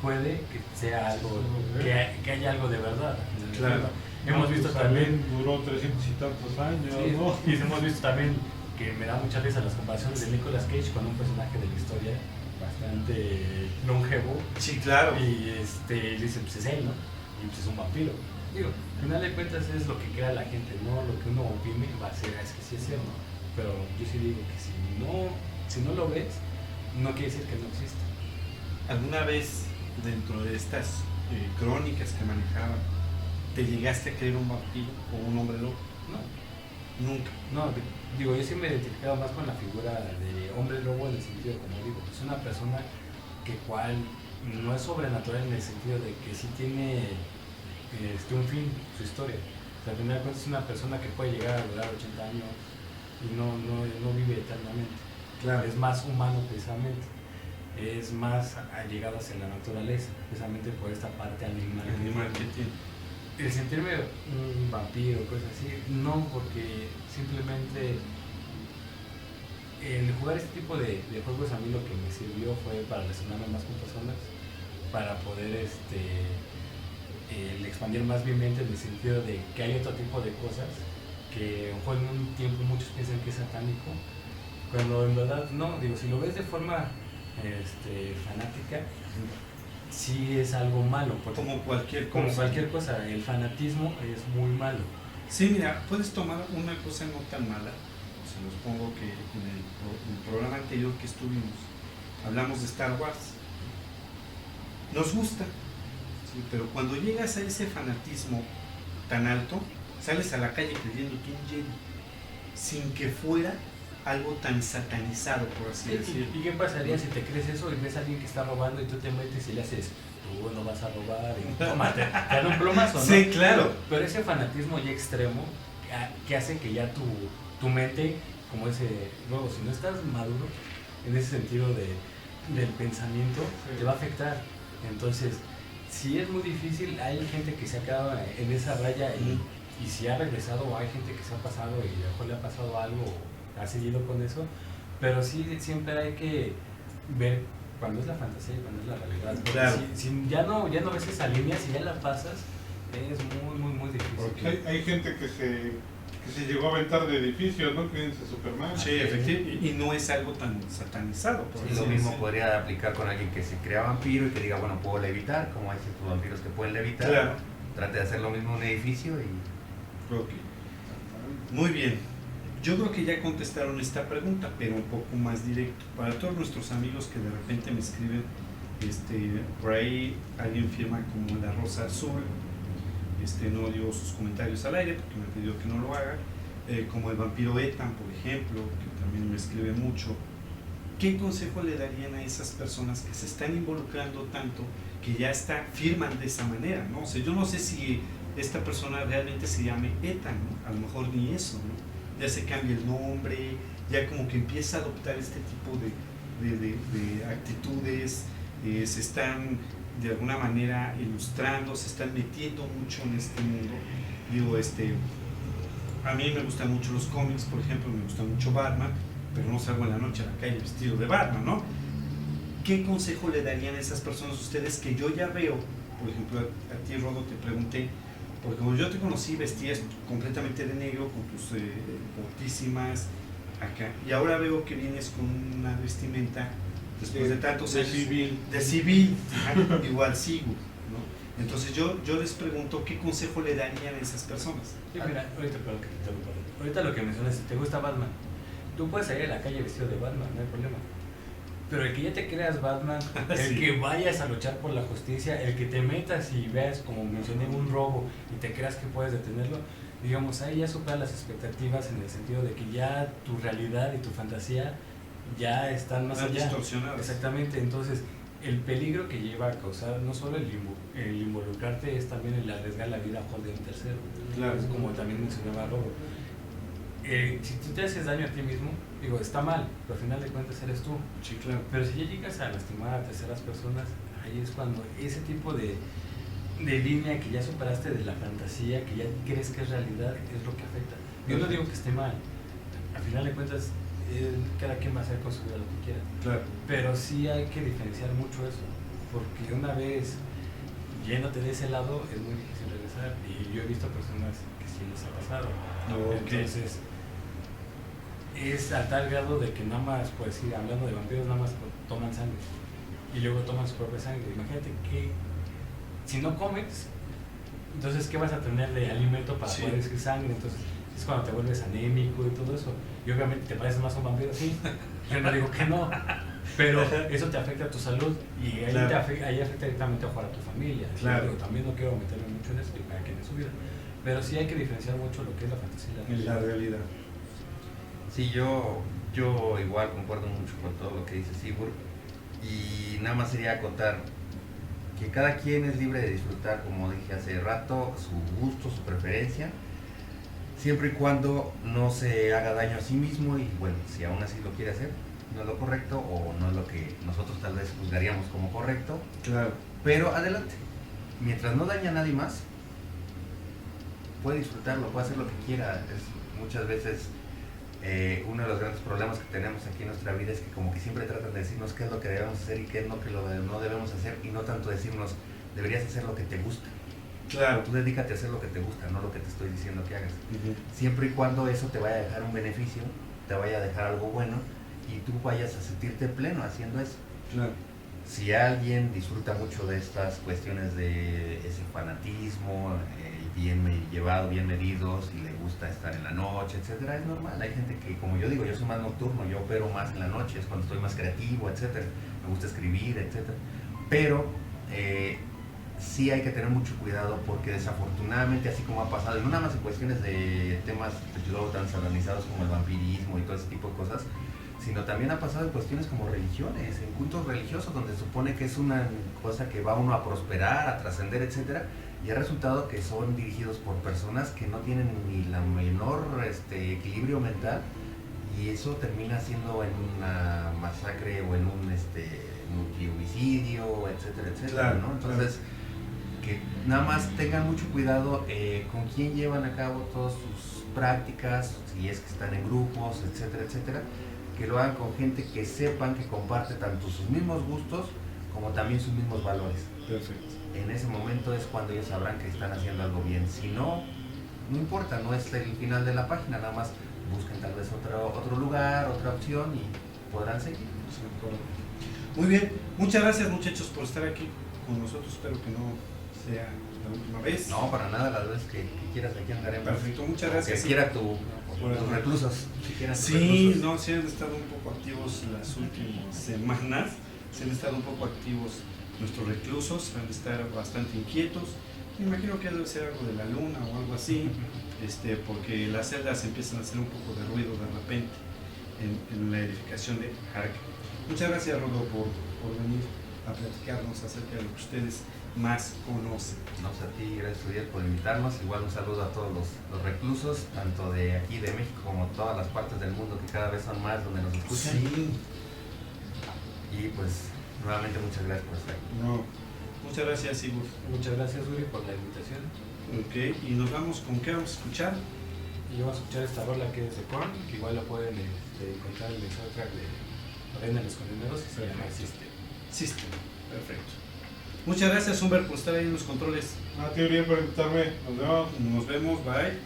puede que sea algo, que haya algo de verdad. Claro. Hemos visto también, duró 300 y tantos años, sí, ¿no? y hemos visto también que me da mucha risa las comparaciones de Nicolas Cage con un personaje de la historia bastante longevo. Sí, claro. Y dicen, pues es él, ¿no? Y pues es un vampiro. Digo, al final de cuentas es lo que crea la gente, no lo que uno opine va a ser, es que sí es cierto. Pero yo sí digo que si no lo ves, no quiere decir que no existe. ¿Alguna vez dentro de estas crónicas que manejaban, te llegaste a creer un vampiro o un hombre lobo? No. Nunca. No, digo, yo sí me he identificado más con la figura de hombre lobo en el sentido, como digo, es una persona que cual no es sobrenatural en el sentido de que sí tiene un fin, su historia. O sea, al final de cuentas es una persona que puede llegar a durar 80 años y no vive eternamente. Claro. Es más humano precisamente, es más allegado hacia la naturaleza, precisamente por esta parte animal. El animal que tiene. El sentirme un vampiro, cosas así, no, porque simplemente el jugar este tipo de juegos a mí lo que me sirvió fue para relacionarme más con personas, para poder el expandir más mi mente en el sentido de que hay otro tipo de cosas que a lo mejor en un tiempo muchos piensan que es satánico, cuando en verdad no, digo, si lo ves de forma fanática, sí es algo malo. Como cualquier cosa. Como cualquier cosa, el fanatismo es muy malo. Sí, mira, puedes tomar una cosa no tan mala. Se los pongo que en el programa anterior que estuvimos, hablamos de Star Wars. Nos gusta, sí, pero cuando llegas a ese fanatismo tan alto, sales a la calle creyéndote un Jedi, sin que fuera algo tan satanizado, por así decirlo. ¿Y qué pasaría si te crees eso y ves a alguien que está robando y tú te metes y le haces, tú no vas a robar, y toma, te dan un plomazo, ¿no? Sí, claro. Pero ese fanatismo ya extremo que hace que ya tu mente, como ese, luego si no estás maduro en ese sentido del pensamiento, te va a afectar. Entonces, si es muy difícil, hay gente que se ha quedado en esa raya y si ha regresado, o hay gente que se ha pasado y a lo mejor le ha pasado algo, ha seguido con eso, pero sí siempre hay que ver cuando es la fantasía y cuando es la realidad. Porque claro. si ya no ves esa línea, si ya la pasas, es muy difícil. Porque hay gente que se llegó a aventar de edificios, ¿no? Creense Superman. Sí, efectivamente. Y no es algo tan satanizado. Por Sí, así lo mismo decirlo. podría aplicar con alguien que se crea vampiro y que diga, bueno, puedo levitar, como hay ciertos vampiros que pueden levitar. Claro. Trate de hacer lo mismo en un edificio y... Ok. Muy bien. Yo creo que ya contestaron esta pregunta, pero un poco más directo. Para todos nuestros amigos que de repente me escriben, por ahí alguien firma como la Rosa Azul, no dio sus comentarios al aire porque me pidió que no lo haga, como el vampiro Ethan, por ejemplo, que también me escribe mucho. ¿Qué consejo le darían a esas personas que se están involucrando tanto, que ya firman de esa manera, ¿no? O sea, yo no sé si esta persona realmente se llame Ethan, ¿no? A lo mejor ni eso, ¿no? Ya se cambia el nombre, ya como que empieza a adoptar este tipo de actitudes, se están de alguna manera ilustrando, se están metiendo mucho en este mundo. Digo, a mí me gustan mucho los cómics, por ejemplo, me gusta mucho Batman, pero no salgo en la noche a la calle vestido de Batman, ¿no? ¿Qué consejo le darían a esas personas a ustedes que yo ya veo? Por ejemplo, a ti, Rodo, te pregunté, porque como yo te conocí, vestías completamente de negro, con tus botísimas acá, y ahora veo que vienes con una vestimenta, después de tantos años, de civil, igual sigo, ¿no? Entonces yo les pregunto, ¿qué consejo le darían a esas personas? Sí, mira, ahorita lo que mencionas, ¿te gusta Batman? Tú puedes salir a la calle vestido de Batman, no hay problema. Pero el que ya te creas Batman, el Sí. que vayas a luchar por la justicia, el que te metas y veas, como mencioné, un robo y te creas que puedes detenerlo, digamos, ahí ya supera las expectativas en el sentido de que ya tu realidad y tu fantasía ya están más Están allá. distorsionadas. Exactamente, entonces el peligro que lleva a causar no solo el involucrarte, es también el arriesgar la vida a favor de un tercero. Claro. Es como también mencionaba Robo. Si tú te haces daño a ti mismo, digo, está mal, pero al final de cuentas eres tú. Sí, claro. Pero si ya llegas a lastimar a terceras personas, ahí es cuando ese tipo de línea que ya superaste de la fantasía, que ya crees que es realidad, es lo que afecta. Yo no digo que esté mal, al final de cuentas, cada quien va a hacer con su vida lo que quiera. Claro. Pero sí hay que diferenciar mucho eso, porque una vez yéndote de ese lado es muy difícil regresar. Y yo he visto personas que sí les ha pasado. Ok. Entonces, es a tal grado de que nada más, pues ir hablando de vampiros, nada más toman sangre y luego toman su propia sangre. Imagínate que si no comes, entonces ¿qué vas a tener de alimento para Sí. poder decir sangre? Entonces es cuando te vuelves anémico y todo eso. Y obviamente te pareces más a un vampiro, sí. Yo no digo que no, pero eso te afecta a tu salud y ahí, Claro. ahí afecta directamente a tu familia. Claro. Yo digo, también no quiero meterme mucho en eso y cada quien en su vida. Pero sí hay que diferenciar mucho lo que es la fantasía y la En realidad. la realidad. Sí, yo igual concuerdo mucho con todo lo que dice Sigurd, y nada más sería acotar que cada quien es libre de disfrutar, como dije hace rato, su gusto, su preferencia, siempre y cuando no se haga daño a sí mismo. Y bueno, si aún así lo quiere hacer, no es lo correcto o no es lo que nosotros tal vez juzgaríamos como correcto, Claro. pero adelante, mientras no daña a nadie más, puede disfrutarlo, puede hacer lo que quiera. Muchas veces uno de los grandes problemas que tenemos aquí en nuestra vida es que como que siempre tratan de decirnos qué es lo que debemos hacer y qué es lo que no debemos hacer, y no tanto decirnos deberías hacer lo que te gusta. Claro. Tú dedícate a hacer lo que te gusta, no lo que te estoy diciendo que hagas. Ujú. Siempre y cuando eso te vaya a dejar un beneficio, te vaya a dejar algo bueno y tú vayas a sentirte pleno haciendo eso. Claro. Si alguien disfruta mucho de estas cuestiones de ese fanatismo, bien llevado, bien medido, si le gusta estar en la noche, etcétera, es normal. Hay gente que, como yo digo, yo soy más nocturno, yo opero más en la noche, es cuando estoy más creativo, etcétera. Me gusta escribir, etcétera. Pero sí hay que tener mucho cuidado, porque desafortunadamente, así como ha pasado, y no nada más en cuestiones de temas luego tan satanizados como el vampirismo y todo ese tipo de cosas, sino también ha pasado en cuestiones como religiones, en cultos religiosos, donde se supone que es una cosa que va uno a prosperar, a trascender, etcétera, y ha resultado que son dirigidos por personas que no tienen ni la menor equilibrio mental, y eso termina siendo en una masacre o en un nucleovicidio, etcétera, etcétera, Claro, ¿no? Entonces, que nada más tengan mucho cuidado con quién llevan a cabo todas sus prácticas, si es que están en grupos, etcétera, etcétera, que lo hagan con gente que sepan que comparte tanto sus mismos gustos como también sus mismos valores. Perfecto. En ese momento es cuando ellos sabrán que están haciendo algo bien. Si no, no importa, no es el final de la página, nada más busquen tal vez otro lugar, otra opción, y podrán seguir. Muy bien, muchas gracias muchachos por estar aquí con nosotros, espero que no sea la última vez. No, para nada, las veces que quieras, aquí andaremos. Perfecto, muchas gracias. Que quiera tus Bueno, reclusos. Si quieran tus Sí, reclusos. no, sí han estado un poco activos las últimas semanas, sí han estado un poco activos nuestros reclusos, han de estar bastante inquietos. Me imagino que debe ser algo de la luna o algo así, porque las celdas empiezan a hacer un poco de ruido de repente en la edificación de Ark. Muchas gracias, Rodo, por venir a platicarnos acerca de lo que ustedes más conocen. No, pues a ti, gracias Uriel, por invitarnos. Igual un saludo a todos los reclusos, tanto de aquí de México como todas las partes del mundo, que cada vez son más donde nos escuchan. Sí, Y pues nuevamente muchas gracias por estar aquí. no. Muchas gracias, Sigurd. Muchas gracias, Uri, por la invitación. Ok, y nos vamos con qué vamos a escuchar. Y vamos a escuchar esta rola que es de Korn, que igual la pueden encontrar en el soundtrack de Arena de los Condenados, que se llama System. System. Perfecto. Muchas gracias, Humber, por estar ahí en los controles. A ti, Uriel, por invitarme. Nos vemos. Nos vemos, bye.